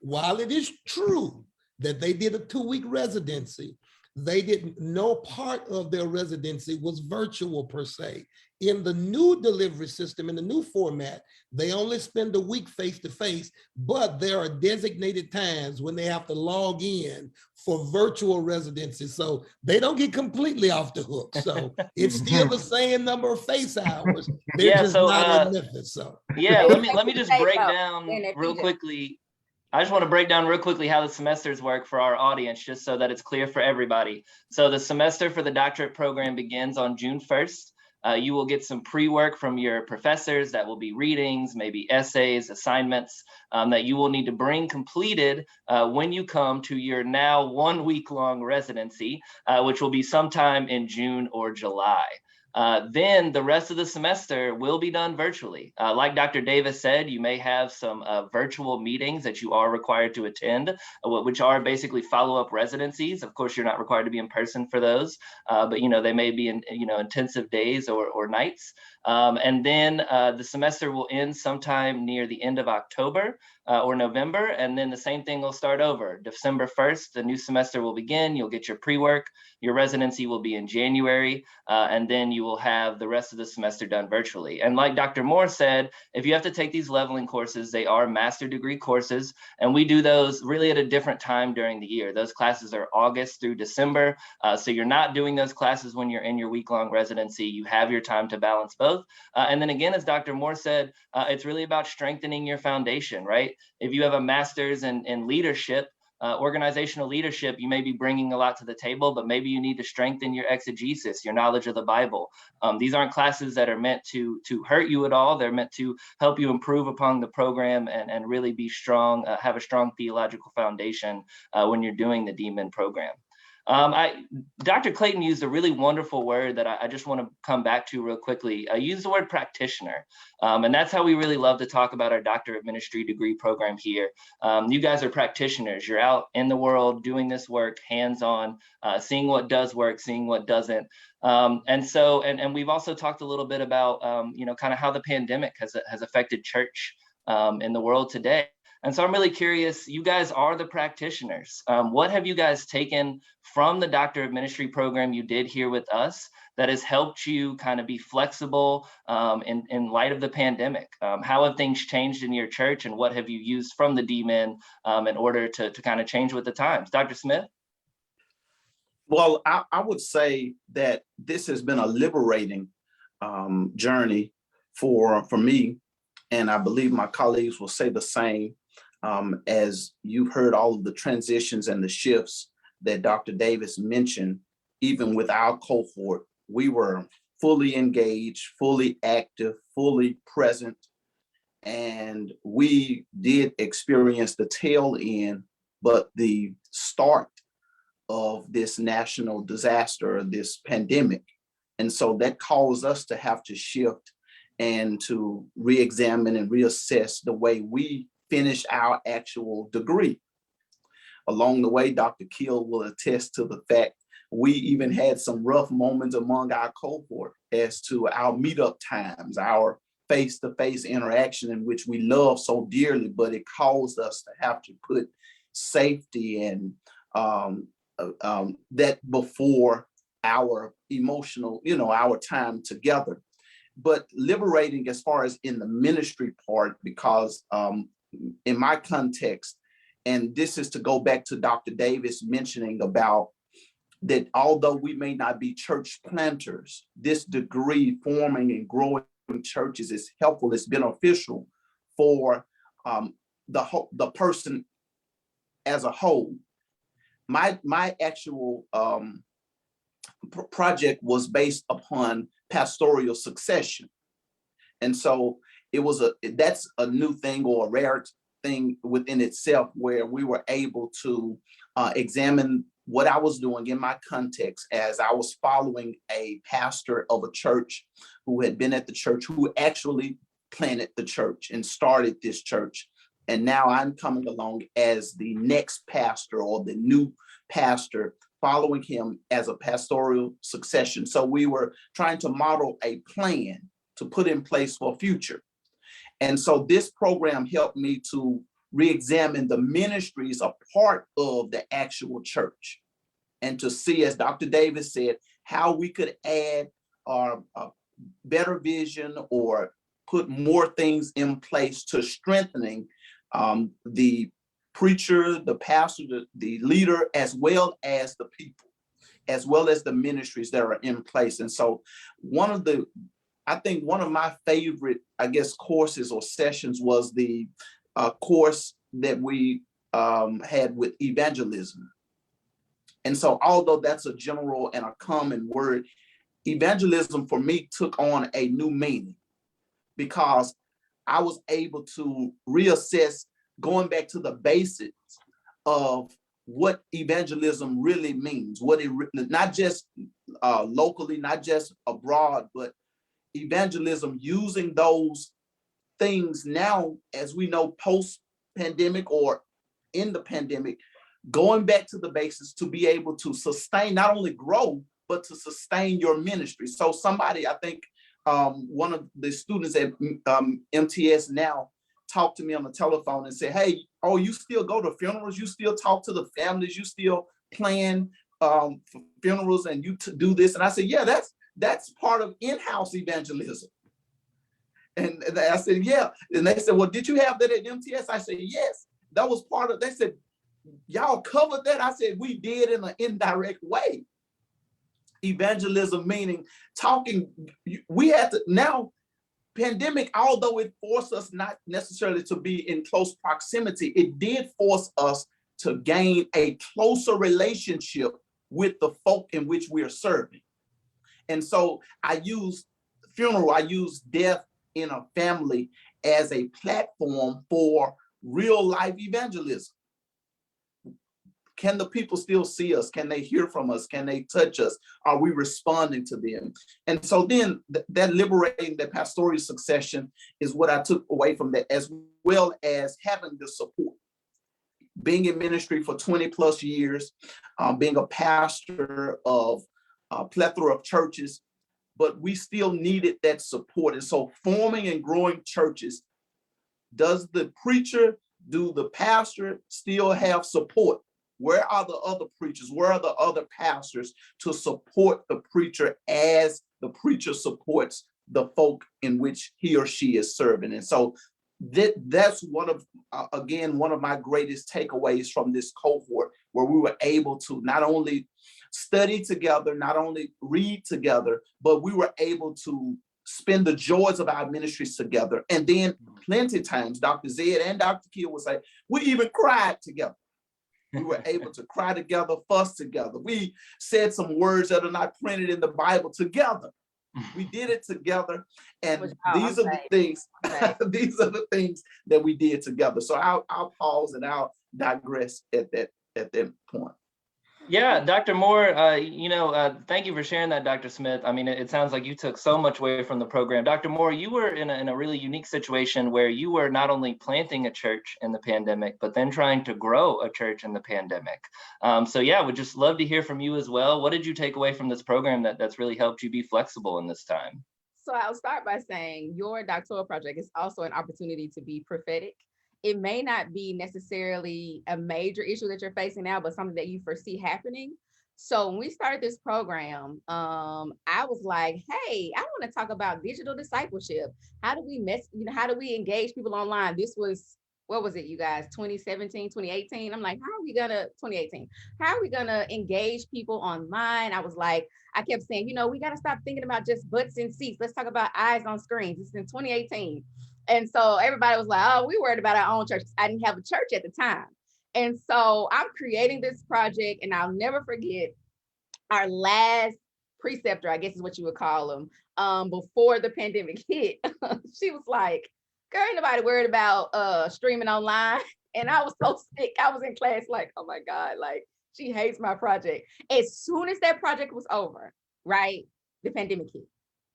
Speaker 2: While it is true that they did a 2-week residency, no part of their residency was virtual per se. In the new delivery system, in the new format, they only spend a week face-to-face, but there are designated times when they have to log in for virtual residency. So they don't get completely off the hook. So it's still the same number of face hours. They're
Speaker 1: Yeah,
Speaker 2: just
Speaker 1: so,
Speaker 2: not in Memphis. So
Speaker 1: Yeah, let me just break
Speaker 4: Take
Speaker 1: down
Speaker 4: in their
Speaker 1: real
Speaker 4: feeder.
Speaker 1: quickly. I just want to break down real quickly how the semesters work for our audience, just so that it's clear for everybody. So the semester for the doctorate program begins on June 1st. You will get some pre-work from your professors. That will be readings, maybe essays, assignments that you will need to bring completed when you come to your now 1 week long residency, which will be sometime in June or July. Then the rest of the semester will be done virtually. Like Dr. Davis said, you may have some virtual meetings that you are required to attend, which are basically follow-up residencies. Of course, you're not required to be in person for those, but they may be in intensive days or nights. And then the semester will end sometime near the end of October or November, and then the same thing will start over. December 1st, the new semester will begin. You'll get your pre-work. Your residency will be in January, and then you will have the rest of the semester done virtually. And like Dr. Moore said, if you have to take these leveling courses, they are master degree courses, and we do those really at a different time during the year. Those classes are August through December, so you're not doing those classes when you're in your week-long residency. You have your time to balance both. And then again, as Dr. Moore said, it's really about strengthening your foundation, right? If you have a master's in leadership, organizational leadership, you may be bringing a lot to the table, but maybe you need to strengthen your exegesis, your knowledge of the Bible. These aren't classes that are meant to hurt you at all. They're meant to help you improve upon the program and really be strong, have a strong theological foundation when you're doing the DMin program. Dr. Clayton used a really wonderful word that I just want to come back to real quickly. I used the word practitioner, and that's how we really love to talk about our Doctor of Ministry degree program here. You guys are practitioners. You're out in the world doing this work, hands-on, seeing what does work, seeing what doesn't. And we've also talked a little bit about, kind of how the pandemic has affected church in the world today. And so I'm really curious, you guys are the practitioners. What have you guys taken from the Doctor of Ministry program you did here with us that has helped you kind of be flexible in light of the pandemic? How have things changed in your church, and what have you used from the DMin in order to kind of change with the times? Dr. Smith?
Speaker 5: Well, I would say that this has been a liberating journey for me, and I believe my colleagues will say the same. As you've heard all of the transitions and the shifts that Dr. Davis mentioned, even with our cohort, we were fully engaged, fully active, fully present, and we did experience the tail end, but the start of this national disaster, this pandemic. And so that caused us to have to shift and to re-examine and reassess the way we finish our actual degree. Along the way, Dr. Keel will attest to the fact we even had some rough moments among our cohort as to our meetup times, our face-to-face interaction, in which we love so dearly, but it caused us to have to put safety and that before our emotional, our time together. But liberating as far as in the ministry part, because in my context, and this is to go back to Dr. Davis mentioning about that although we may not be church planters, this degree forming and growing churches is helpful, it's beneficial for the person as a whole. My actual project was based upon pastoral succession. And so that's a new thing or a rare thing within itself, where we were able to examine what I was doing in my context as I was following a pastor of a church who had been at the church, who actually planted the church and started this church. And now I'm coming along as the next pastor or the new pastor, following him as a pastoral succession. So we were trying to model a plan to put in place for future. And so this program helped me to re-examine the ministries a part of the actual church, and to see, as Dr. Davis said, how we could add our better vision or put more things in place to strengthening the preacher, the pastor, the leader, as well as the people, as well as the ministries that are in place. And so I think one of my favorite, courses or sessions was the course that we had with evangelism. And so although that's a general and a common word, evangelism for me took on a new meaning, because I was able to reassess, going back to the basics of what evangelism really means, what it not just locally, not just abroad, but evangelism, using those things now, as we know, post-pandemic or in the pandemic, going back to the basics to be able to sustain, not only grow, but to sustain your ministry. So somebody, I think one of the students at MTS now talked to me on the telephone and said, hey, oh, you still go to funerals? You still talk to the families? You still plan for funerals and you do this? And I said, yeah, that's part of in-house evangelism. And I said, yeah. And they said, well, did you have that at MTS? I said, yes, that was part of, they said, y'all covered that? I said, we did in an indirect way. Evangelism meaning talking, we had to, now pandemic, although it forced us not necessarily to be in close proximity, it did force us to gain a closer relationship with the folk in which we are serving. And so I use funeral, I use death in a family as a platform for real life evangelism. Can the people still see us? Can they hear from us? Can they touch us? Are we responding to them? And so then that liberating, that pastoral succession is what I took away from that, as well as having the support. Being in ministry for 20 plus years, being a pastor of a plethora of churches, but we still needed that support. And so forming and growing churches, does the preacher, do the pastor still have support? Where are the other preachers? Where are the other pastors to support the preacher as the preacher supports the folk in which he or she is serving? And so that's one of my greatest takeaways from this cohort, where we were able to not only study together, not only read together, but we were able to spend the joys of our ministries together. And then plenty of times, Dr. Zed and Dr. Kia would say, we even cried together. We were able to cry together, fuss together. We said some words that are not printed in the Bible together. We did it together. And these are the things, these are the things that we did together. So I'll pause and I'll digress at that point.
Speaker 1: Yeah, Dr. Moore, thank you for sharing that, Dr. Smith. I mean, it sounds like you took so much away from the program. Dr. Moore, you were in a really unique situation where you were not only planting a church in the pandemic, but then trying to grow a church in the pandemic. So yeah, would just love to hear from you as well. What did you take away from this program that's really helped you be flexible in this time?
Speaker 4: So I'll start by saying your doctoral project is also an opportunity to be prophetic. It may not be necessarily a major issue that you're facing now, but something that you foresee happening. So when we started this program, I was like, hey, I want to talk about digital discipleship. How do we engage people online? This was, what was it, you guys, 2017, 2018? I'm like, 2018, how are we gonna engage people online? I was like, I kept saying, we got to stop thinking about just butts in seats. Let's talk about eyes on screens. This is in 2018. And so everybody was like, oh, we worried about our own church. I didn't have a church at the time. And so I'm creating this project, and I'll never forget our last preceptor, I guess is what you would call them, before the pandemic hit. She was like, girl, ain't nobody worried about streaming online. And I was so sick. I was in class like, oh my God, like she hates my project. As soon as that project was over, right, the pandemic hit.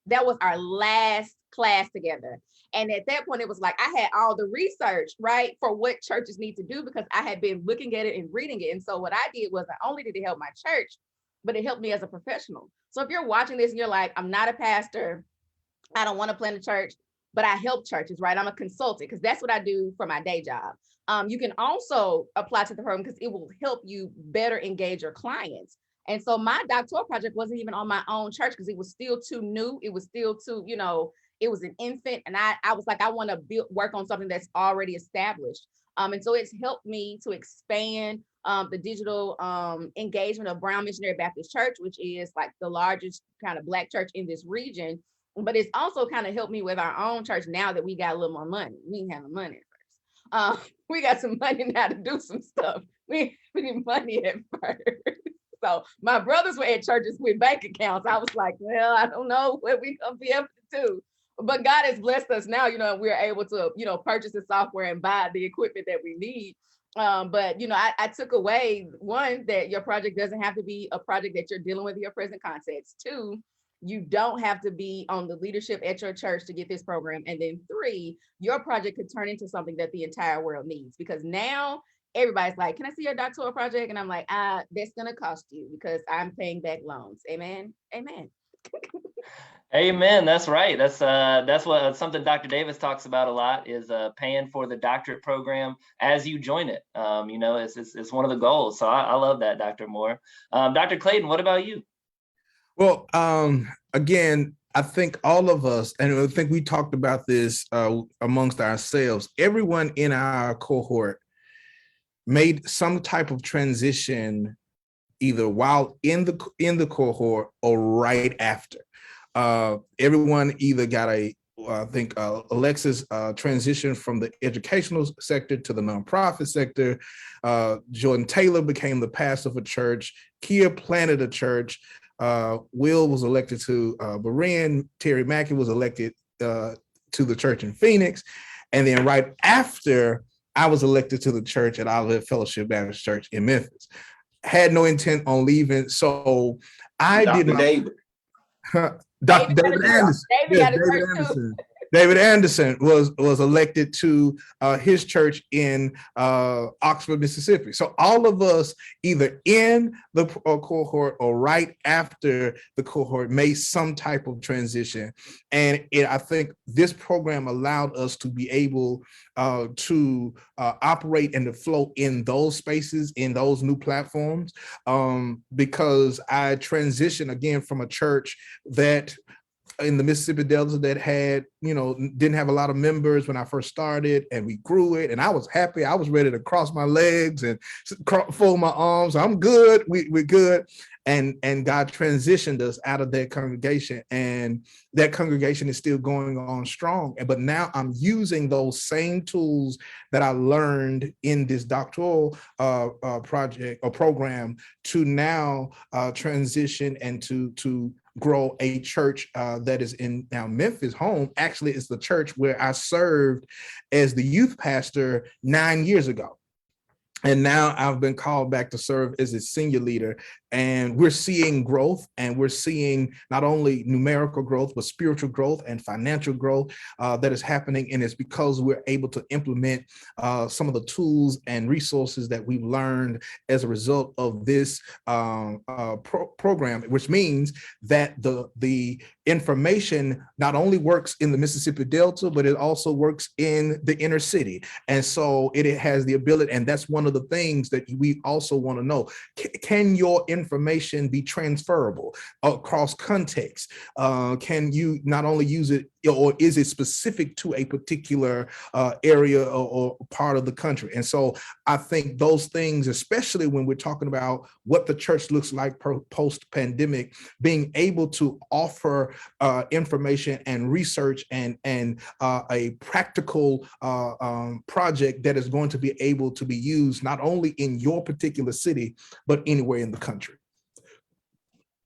Speaker 4: That was our last class together. And at that point, it was like I had all the research, right, for what churches need to do because I had been looking at it and reading it. And so what I did was not only did it help my church, but it helped me as a professional. So if you're watching this and you're like, I'm not a pastor, I don't want to plant a church, but I help churches, right? I'm a consultant because that's what I do for my day job. You can also apply to the program because it will help you better engage your clients. And so my doctoral project wasn't even on my own church because it was still too new. It was still too, it was an infant. And I was like, I want to work on something that's already established. And so it's helped me to expand the digital engagement of Brown Missionary Baptist Church, which is like the largest kind of Black church in this region. But it's also kind of helped me with our own church now that we got a little more money. We didn't have the money at first. We got some money now to do some stuff. We need money at first. So my brothers were at churches with bank accounts. I was like, well, I don't know what we gonna be able to do. But God has blessed us now, we're able to, purchase the software and buy the equipment that we need. But, I took away, one, that your project doesn't have to be a project that you're dealing with in your present context. Two, you don't have to be on the leadership at your church to get this program. And then three, your project could turn into something that the entire world needs, because now everybody's like, can I see your doctoral project? And I'm like, that's going to cost you because I'm paying back loans. Amen. Amen.
Speaker 1: Amen. That's right. That's what something Dr. Davis talks about a lot is paying for the doctorate program as you join it. It's one of the goals. So I love that, Dr. Moore. Dr. Clayton, what about you?
Speaker 3: Well, again, I think all of us, and I think we talked about this amongst ourselves, everyone in our cohort made some type of transition either while in the cohort or right after. Everyone either got Alexis transitioned from the educational sector to the nonprofit sector. Jordan Taylor became the pastor of a church. Kia planted a church. Will was elected to Berean. Terry Mackey was elected to the church in Phoenix. And then right after, I was elected to the church at Olivet Fellowship Baptist Church in Memphis. Had no intent on leaving. So I
Speaker 5: Dr.
Speaker 3: did not.
Speaker 5: David.
Speaker 3: Dr. David Anderson. David Anderson was elected to his church in Oxford, Mississippi. So all of us, either in the cohort or right after the cohort, made some type of transition. And I think this program allowed us to be able to operate and to flow in those spaces, in those new platforms, because I transitioned again from a church that in the Mississippi Delta that had, didn't have a lot of members when I first started, and we grew it, and I was happy. I was ready to cross my legs and fold my arms. I'm good. We're good. And God transitioned us out of that congregation, and that congregation is still going on strong. But now I'm using those same tools that I learned in this doctoral project or program to now transition and to grow a church that is in now Memphis home. Actually, it's the church where I served as the youth pastor 9 years ago. And now I've been called back to serve as a senior leader, and we're seeing growth, and we're seeing not only numerical growth, but spiritual growth and financial growth that is happening. And it's because we're able to implement some of the tools and resources that we've learned as a result of this program, which means that the information not only works in the Mississippi Delta, but it also works in the inner city. And so it has the ability, and that's one of the things that we also want to know. Can your information be transferable across context? Can you not only use it, or is it specific to a particular area or part of the country? And so I think those things, especially when we're talking about what the church looks like post-pandemic, being able to offer information and research and a practical project that is going to be able to be used not only in your particular city, but anywhere in the country.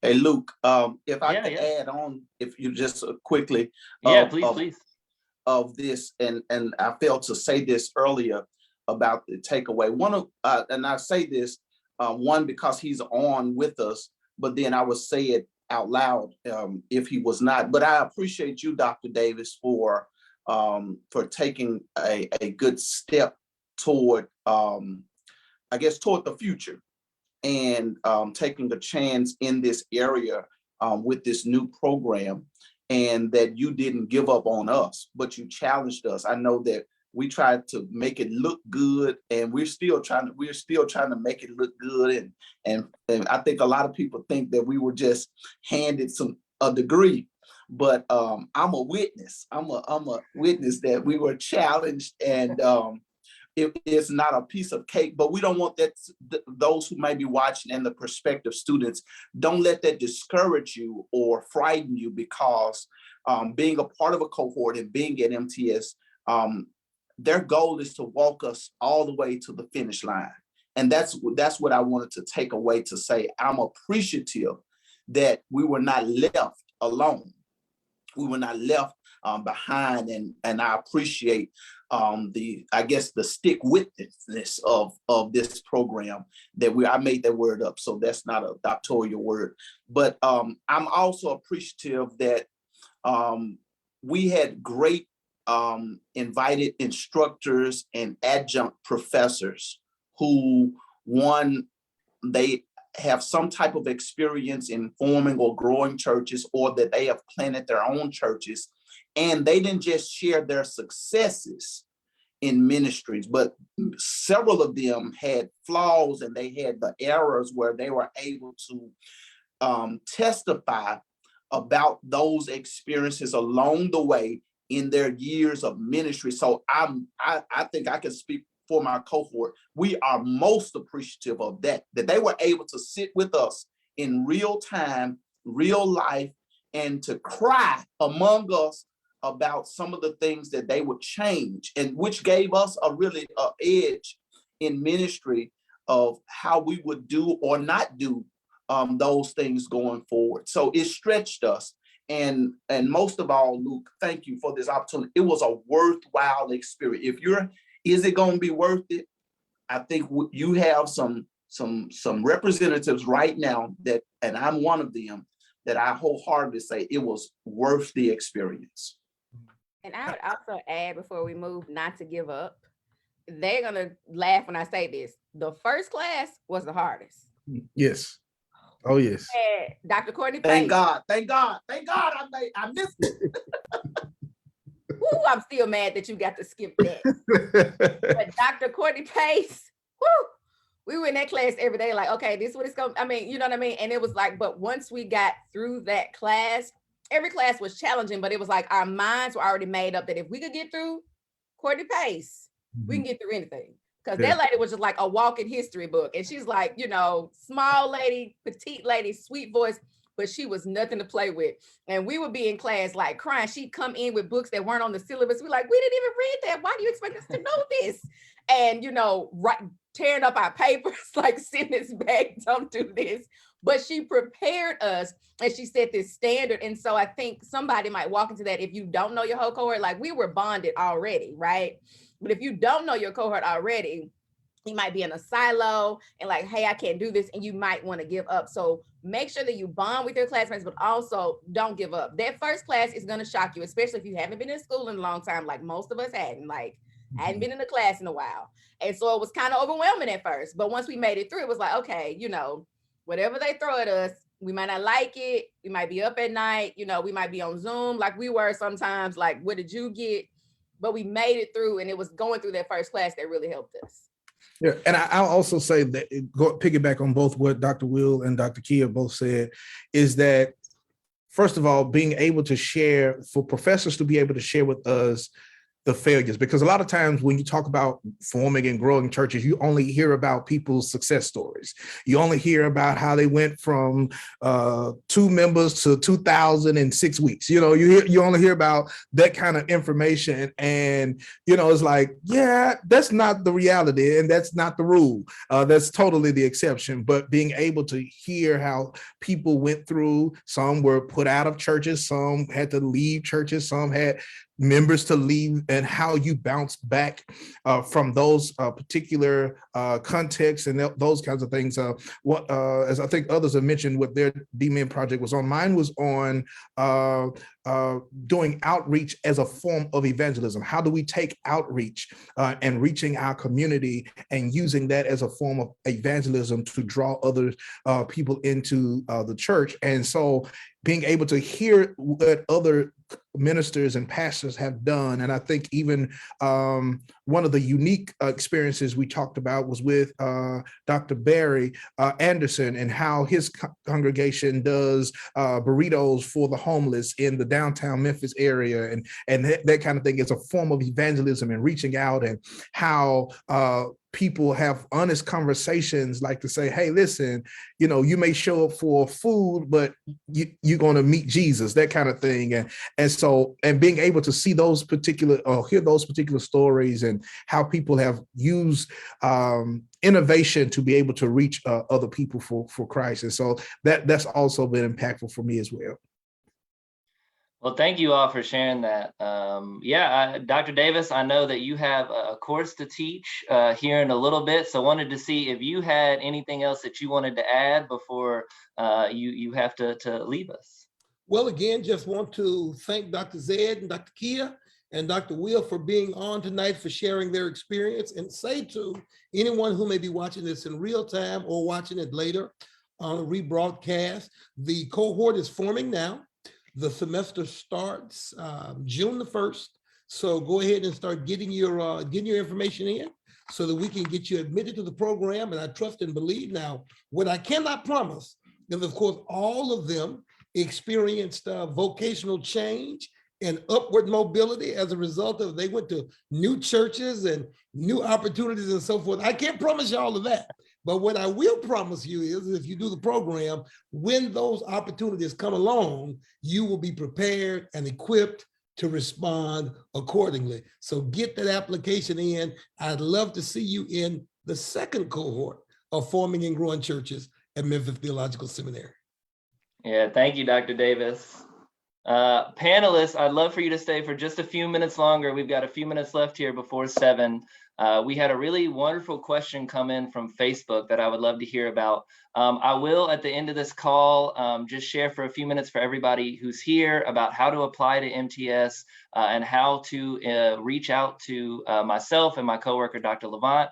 Speaker 5: Hey, Luke, if I could add on, if you just quickly.
Speaker 1: Please.
Speaker 5: of this, and I failed to say this earlier about the takeaway. And I say this, one, because he's on with us, but then I would say it out loud if he was not. But I appreciate you, Dr. Davis, for taking a good step toward, I guess, toward the future, and taking a chance in this area with this new program, and that you didn't give up on us, but you challenged us. I know that we tried to make it look good, and we're still trying to make it look good. And I think a lot of people think that we were just handed a degree, but I'm a witness. I'm a witness that we were challenged, and it's not a piece of cake. But we don't want that. Those who may be watching and the prospective students, don't let that discourage you or frighten you, because being a part of a cohort and being at MTS, their goal is to walk us all the way to the finish line. And that's what I wanted to take away, to say I'm appreciative that we were not left alone. We were not left behind, and I appreciate the stick witness of this program that I made that word up, so that's not a doctoral word. But I'm also appreciative that we had great invited instructors and adjunct professors who, one, they have some type of experience in forming or growing churches, or that they have planted their own churches, and they didn't just share their successes in ministries, but several of them had flaws, and they had the errors where they were able to testify about those experiences along the way in their years of ministry. So I think I can speak for my cohort. We are most appreciative of that they were able to sit with us in real time, real life, and to cry among us about some of the things that they would change, and which gave us a really edge in ministry of how we would do or not do those things going forward. So it stretched us. And most of all, Luke, thank you for this opportunity. It was a worthwhile experience. Is it going to be worth it? I think you have some representatives right now that, and I'm one of them, that I wholeheartedly say it was worth the experience.
Speaker 4: And I would also add, before we move, not to give up. They're going to laugh when I say this. The first class was the hardest.
Speaker 3: Yes. Oh, yes.
Speaker 4: And Dr. Courtney
Speaker 5: Thank
Speaker 4: Pace.
Speaker 5: God. I missed it.
Speaker 4: Woo, I'm still mad that you got to skip that. But Dr. Courtney Pace, woo, we were in that class every day, like, okay, this is what it's going to, I mean, you know what I mean? And it was like, but once we got through that class, every class was challenging, but it was like our minds were already made up that if we could get through Courtney Pace, we can get through anything. Because that lady was just like a walking history book. And she's like, small lady, petite lady, sweet voice, but she was nothing to play with. And we would be in class like crying. She'd come in with books that weren't on the syllabus. We're like, we didn't even read that. Why do you expect us to know this? And, tearing up our papers, like, send this back, don't do this. But she prepared us, and she set this standard. And so I think somebody might walk into that if you don't know your whole cohort. Like, we were bonded already, right? But if you don't know your cohort already, you might be in a silo and like, hey, I can't do this. And you might want to give up. So make sure that you bond with your classmates, but also don't give up. That first class is going to shock you, especially if you haven't been in school in a long time, like most of us hadn't. Like, I hadn't been in a class in a while. And so it was kind of overwhelming at first. But once we made it through, it was like, okay, whatever they throw at us, we might not like it. We might be up at night. We might be on Zoom like we were sometimes. Like, what did you get? But we made it through, and it was going through that first class that really helped us.
Speaker 3: Yeah, and I'll also say that, piggyback on both what Dr. Will and Dr. Kia both said, is that, first of all, being able to share, for professors to be able to share with us the failures, because a lot of times when you talk about forming and growing churches, you only hear about people's success stories. You only hear about how they went from 2 members to 2,000 in 6 weeks. You only hear about that kind of information, and it's like, yeah, that's not the reality, and that's not the rule. That's totally the exception. But being able to hear how people went through, some were put out of churches, some had to leave churches, some had members to leave and how you bounce back from those particular contexts and those kinds of things. As I think others have mentioned, what their D-Men project was on, mine was on doing outreach as a form of evangelism. How do we take outreach and reaching our community and using that as a form of evangelism to draw other people into the church? And so being able to hear what other ministers and pastors have done. And I think even one of the unique experiences we talked about was with Dr. Barry Anderson and how his congregation does burritos for the homeless in the downtown Memphis area. And that kind of thing is a form of evangelism and reaching out, and how people have honest conversations, like to say, hey, listen, you may show up for food, but you're going to meet Jesus, that kind of thing. And being able to see those particular or hear those particular stories and how people have used innovation to be able to reach other people for Christ. And so that's also been impactful for me as well.
Speaker 1: Well, thank you all for sharing that. Dr. Davis, I know that you have a course to teach here in a little bit, so wanted to see if you had anything else that you wanted to add before you have to leave us.
Speaker 2: Well, again, just want to thank Dr. Zed and Dr. Kia and Dr. Will for being on tonight, for sharing their experience, and say to anyone who may be watching this in real time or watching it later on a rebroadcast, the cohort is forming now. The semester starts June the 1st. So go ahead and start getting your information in so that we can get you admitted to the program. And I trust and believe now. What I cannot promise is, of course, all of them experienced vocational change and upward mobility as a result of they went to new churches and new opportunities and so forth. I can't promise you all of that. But what I will promise you is, if you do the program, when those opportunities come along, you will be prepared and equipped to respond accordingly. So get that application in. I'd love to see you in the second cohort of forming and growing churches at Memphis Theological Seminary.
Speaker 1: Yeah, thank you, Dr. Davis. Panelists, I'd love for you to stay for just a few minutes longer. We've got a few minutes left here before 7. We had a really wonderful question come in from Facebook that I would love to hear about. I will, at the end of this call, just share for a few minutes for everybody who's here about how to apply to MTS and how to reach out to myself and my coworker, Dr. Levant.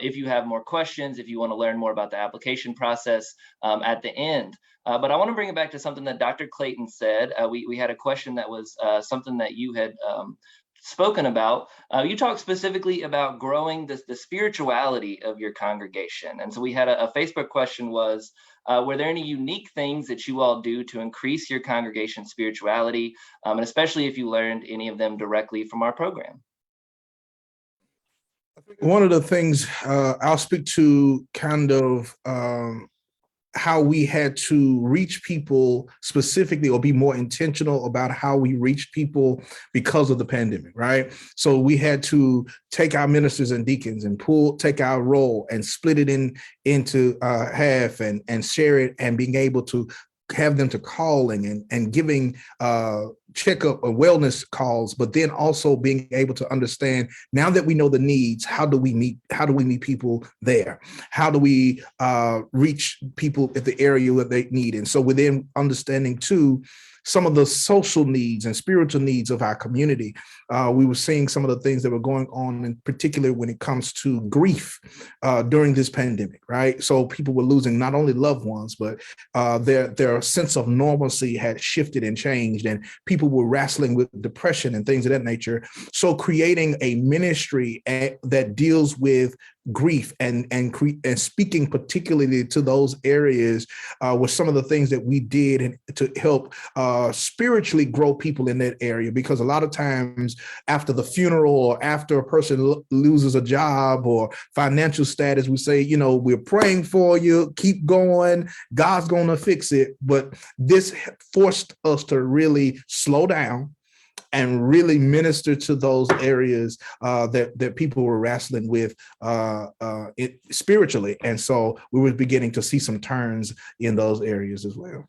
Speaker 1: If you have more questions, if you want to learn more about the application process at the end. But I want to bring it back to something that Dr. Clayton said. We had a question that was something that you had spoken about. You talked specifically about growing the spirituality of your congregation. And so we had a Facebook question was, were there any unique things that you all do to increase your congregation's spirituality? And especially if you learned any of them directly from our program.
Speaker 3: One of the things I'll speak to kind of how we had to reach people specifically, or be more intentional about how we reached people because of the pandemic, right? So we had to take our ministers and deacons and take our role and split it into half and share it, and being able to have them to calling and giving checkup or wellness calls, but then also being able to understand, now that we know the needs, how do we meet people there? How do we reach people at the area that they need? And so within understanding too, some of the social needs and spiritual needs of our community. We were seeing some of the things that were going on, in particular when it comes to grief during this pandemic, right? So people were losing not only loved ones, but their sense of normalcy had shifted and changed, and people were wrestling with depression and things of that nature. So creating a ministry that deals with grief and speaking particularly to those areas was some of the things that we did to help spiritually grow people in that area. Because a lot of times after the funeral or after a person loses a job or financial status, we say, we're praying for you, keep going, God's going to fix it. But this forced us to really slow down and really minister to those areas that people were wrestling with spiritually. And so we were beginning to see some turns in those areas as well.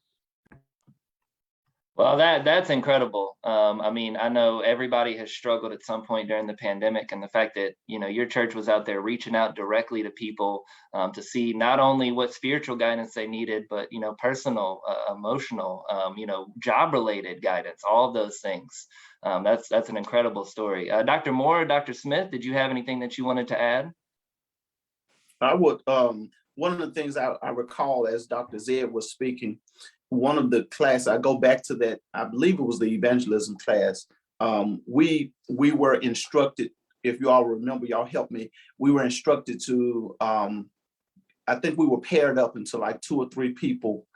Speaker 1: Well, that's incredible. I mean, I know everybody has struggled at some point during the pandemic, and the fact that your church was out there reaching out directly to people to see not only what spiritual guidance they needed, but personal, emotional, job-related guidance, all of those things. That's an incredible story. Dr. Moore, Dr. Smith, did you have anything that you wanted to add?
Speaker 5: I would. One of the things I recall as Dr. Zed was speaking, one of the class, I go back to that, I believe it was the evangelism class. We were instructed, if you all remember, y'all help me, we were instructed to, I think we were paired up into like 2 or 3 people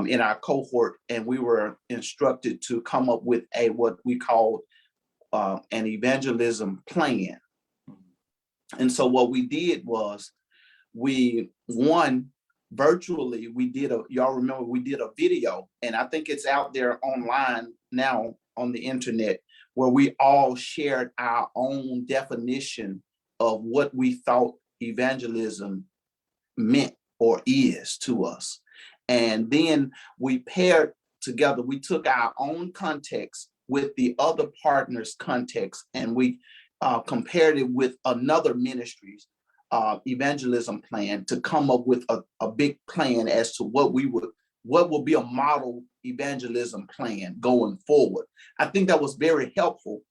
Speaker 5: in our cohort, and we were instructed to come up with what we called an evangelism plan. And so what we did was virtually, y'all remember, we did a video, and I think it's out there online now on the internet, where we all shared our own definition of what we thought evangelism meant or is to us. And then we paired together, we took our own context with the other partner's context, and we compared it with another ministry's evangelism plan to come up with a big plan as to what will be a model evangelism plan going forward. I think that was very helpful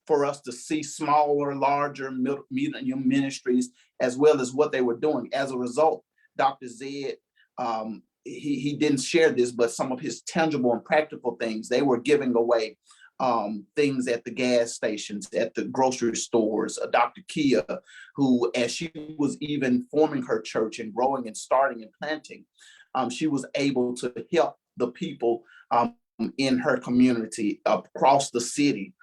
Speaker 5: for us to see smaller, larger, medium ministries, as well as what they were doing. As a result, Dr. Zed, he didn't share this, but some of his tangible and practical things, they were giving away things at the gas stations, at the grocery stores. Dr. Kia, who, as she was even forming her church and growing and starting and planting, she was able to help the people in her community across the city.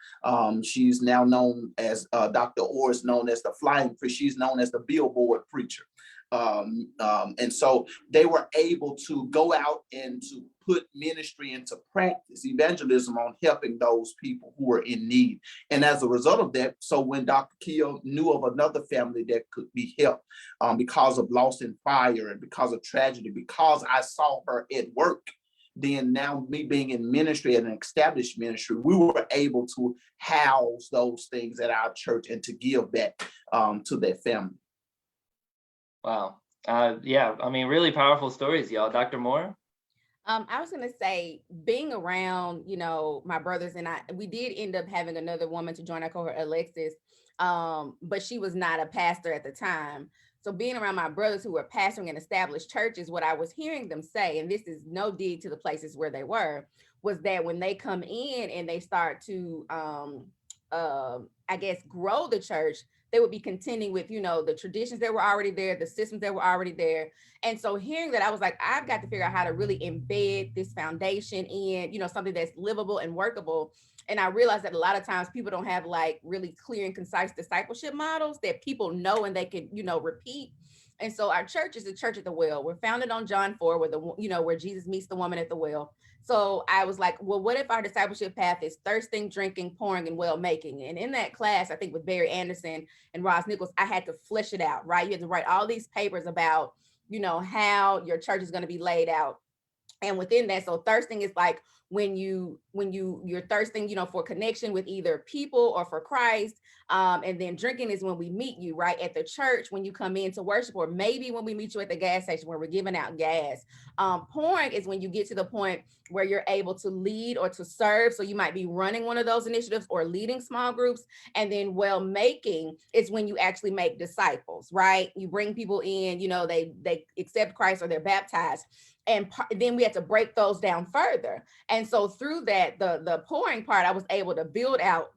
Speaker 5: She's now known as, Dr. Orr is known as the flying fish. She's known as the billboard preacher. And so they were able to go out and to put ministry into practice, evangelism, on helping those people who were in need. And as a result of that, so when Dr. Keo knew of another family that could be helped because of loss and fire and because of tragedy, because I saw her at work, then now me being in ministry, at an established ministry, we were able to house those things at our church and to give back to that family.
Speaker 1: Wow. Yeah, I mean, really powerful stories, y'all. Dr. Moore?
Speaker 4: I was going to say, being around, my brothers and I, we did end up having another woman to join our cohort, Alexis, but she was not a pastor at the time. So being around my brothers who were pastoring in established churches, what I was hearing them say, and this is no dig to the places where they were, was that when they come in and they start to, I guess, grow the church, they would be contending with, the traditions that were already there, the systems that were already there. And so hearing that, I was like, I've got to figure out how to really embed this foundation in, something that's livable and workable. And I realized that a lot of times people don't have like really clear and concise discipleship models that people know and they can, repeat. And so our church is the church at the well. We're founded on John 4, where Jesus meets the woman at the well. So I was like, well, what if our discipleship path is thirsting, drinking, pouring, and well making? And in that class, I think with Barry Anderson and Ross Nichols, I had to flesh it out, right? You had to write all these papers about, how your church is going to be laid out. And within that, so thirsting is like when you're thirsting, for connection with either people or for Christ. And then drinking is when we meet you, right, at the church, when you come in to worship, or maybe when we meet you at the gas station where we're giving out gas. Pouring is when you get to the point where you're able to lead or to serve. So you might be running one of those initiatives or leading small groups. And then well making is when you actually make disciples, right? You bring people in, they accept Christ or they're baptized. And then we had to break those down further. And so through that, the pouring part, I was able to build out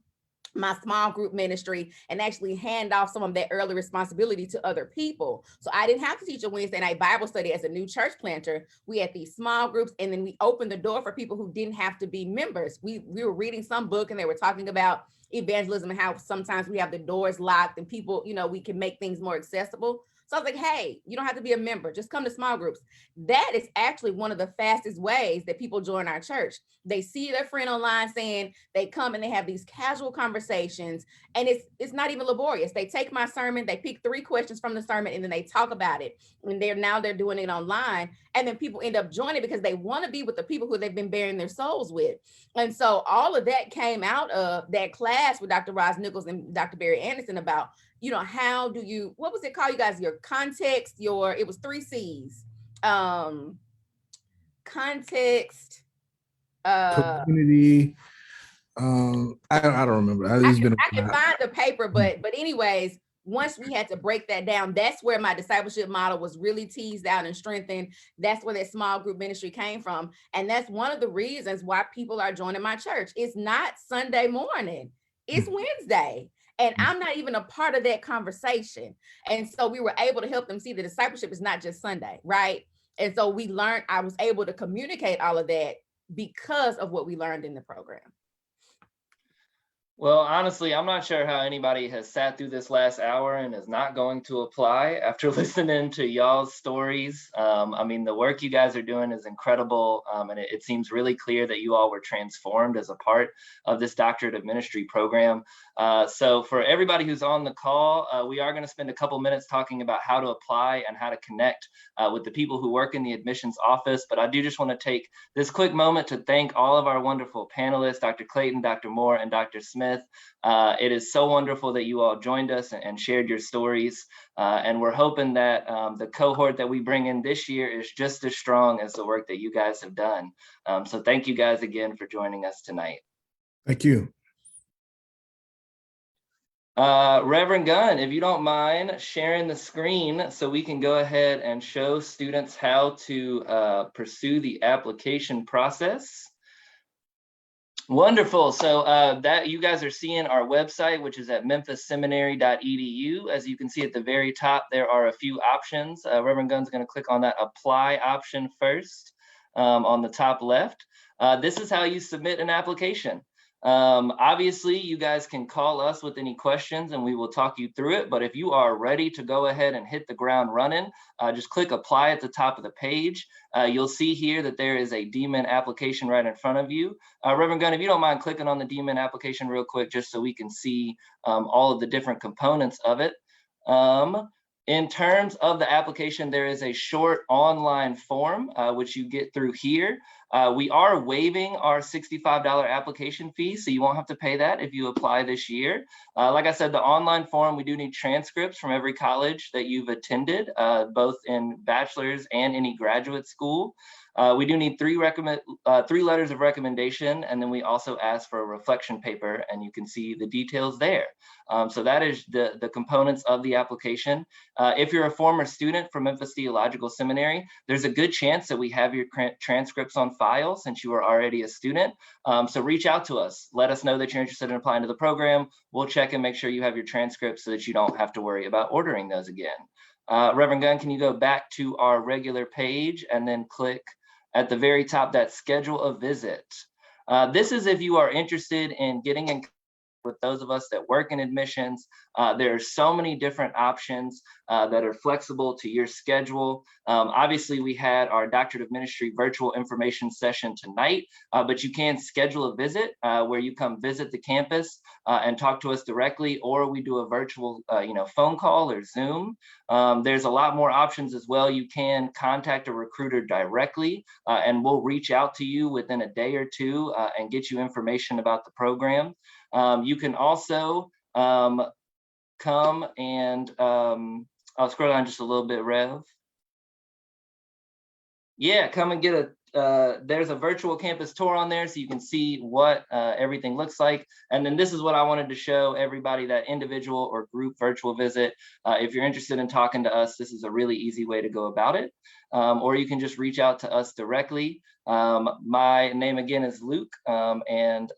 Speaker 4: my small group ministry and actually hand off some of that early responsibility to other people. So I didn't have to teach a Wednesday night Bible study as a new church planter. We had these small groups, and then we opened the door for people who didn't have to be members. We were reading some book and they were talking about evangelism and how sometimes we have the doors locked and people, we can make things more accessible. So I was like, hey, you don't have to be a member, just come to small groups. That is actually one of the fastest ways that people join our church. They see their friend online saying, they come and they have these casual conversations, and it's not even laborious. They take my sermon, they pick 3 questions from the sermon, and then they talk about it. And they're doing it online. And then people end up joining because they want to be with the people who they've been bearing their souls with. And so all of that came out of that class with Dr. Roz Nichols and Dr. Barry Anderson about, how do you, what was it called, you guys? Your context, it was 3 C's. Context,
Speaker 3: community. I don't remember.
Speaker 4: I can find the paper, but anyways, once we had to break that down, that's where my discipleship model was really teased out and strengthened. That's where that small group ministry came from. And that's one of the reasons why people are joining my church. It's not Sunday morning, it's Wednesday. And I'm not even a part of that conversation. And so we were able to help them see the discipleship is not just Sunday, right? And so I was able to communicate all of that because of what we learned in the program.
Speaker 1: Well, honestly, I'm not sure how anybody has sat through this last hour and is not going to apply after listening to y'all's stories. I mean, the work you guys are doing is incredible. And it seems really clear that you all were transformed as a part of this Doctorate of Ministry program. So for everybody who's on the call, we are going to spend a couple minutes talking about how to apply and how to connect with the people who work in the admissions office. But I do just want to take this quick moment to thank all of our wonderful panelists, Dr. Clayton, Dr. Moore, and Dr. Smith. It is so wonderful that you all joined us and shared your stories. And we're hoping that the cohort that we bring in this year is just as strong as the work that you guys have done. So thank you guys again for joining us tonight.
Speaker 3: Thank you.
Speaker 1: Reverend Gunn, if you don't mind sharing the screen so we can go ahead and show students how to pursue the application process. Wonderful. So that you guys are seeing our website, which is at memphisseminary.edu. As you can see at the very top, there are a few options. Reverend Gunn's going to click on that apply option first on the top left. This is how you submit an application. Obviously, you guys can call us with any questions and we will talk you through it. But if you are ready to go ahead and hit the ground running, just click apply at the top of the page. You'll see here that there is a DMin application right in front of you. Reverend Gunn, if you don't mind clicking on the DMin application real quick, just so we can see all of the different components of it. In terms of the application, there is a short online form, which you get through here. We are waiving our $65 application fee, so you won't have to pay that if you apply this year. Like I said, the online form, we do need transcripts from every college that you've attended, both in bachelor's and any graduate school. We do need 3 letters of recommendation, and then we also ask for a reflection paper, and you can see the details there. So that is the components of the application. If you're a former student from Memphis Theological Seminary, there's a good chance that we have your transcripts on file since you are already a student. So reach out to us. Let us know that you're interested in applying to the program. We'll check and make sure you have your transcripts so that you don't have to worry about ordering those again. Reverend Gunn, can you go back to our regular page and then click at the very top that schedule a visit? This is if you are interested in getting in with those of us that work in admissions. There are so many different options that are flexible to your schedule. Obviously, we had our Doctorate of Ministry virtual information session tonight, but you can schedule a visit where you come visit the campus and talk to us directly, or we do a virtual phone call or Zoom. There's a lot more options as well. You can contact a recruiter directly and we'll reach out to you within a day or two and get you information about the program. You can also come and I'll scroll down just a little bit, Rev. Yeah, come and get there's a virtual campus tour on there so you can see what everything looks like. And then this is what I wanted to show everybody, that individual or group virtual visit. If you're interested in talking to us, this is a really easy way to go about it. Or you can just reach out to us directly. My name again is Luke, and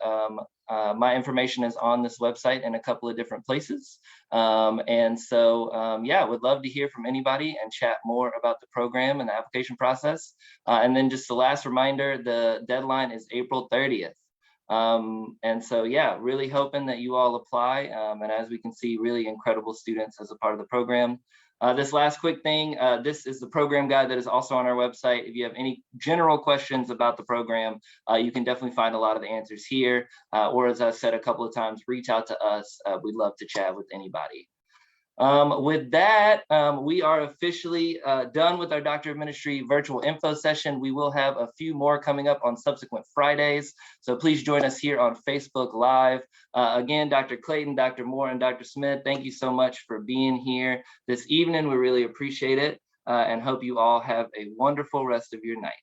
Speaker 1: my information is on this website in a couple of different places. Yeah, would love to hear from anybody and chat more about the program and the application process. And then just the last reminder, the deadline is April 30th. Yeah, really hoping that you all apply. And as we can see, really incredible students as a part of the program. This last quick thing, this is the program guide that is also on our website. If you have any general questions about the program, you can definitely find a lot of the answers here. Or as I said a couple of times, reach out to us. We'd love to chat with anybody. With that, we are officially done with our Doctor of Ministry virtual info session. We will have a few more coming up on subsequent Fridays, so please join us here on Facebook Live. Again, Dr. Clayton, Dr. Moore, and Dr. Smith, thank you so much for being here this evening. We really appreciate it, and hope you all have a wonderful rest of your night.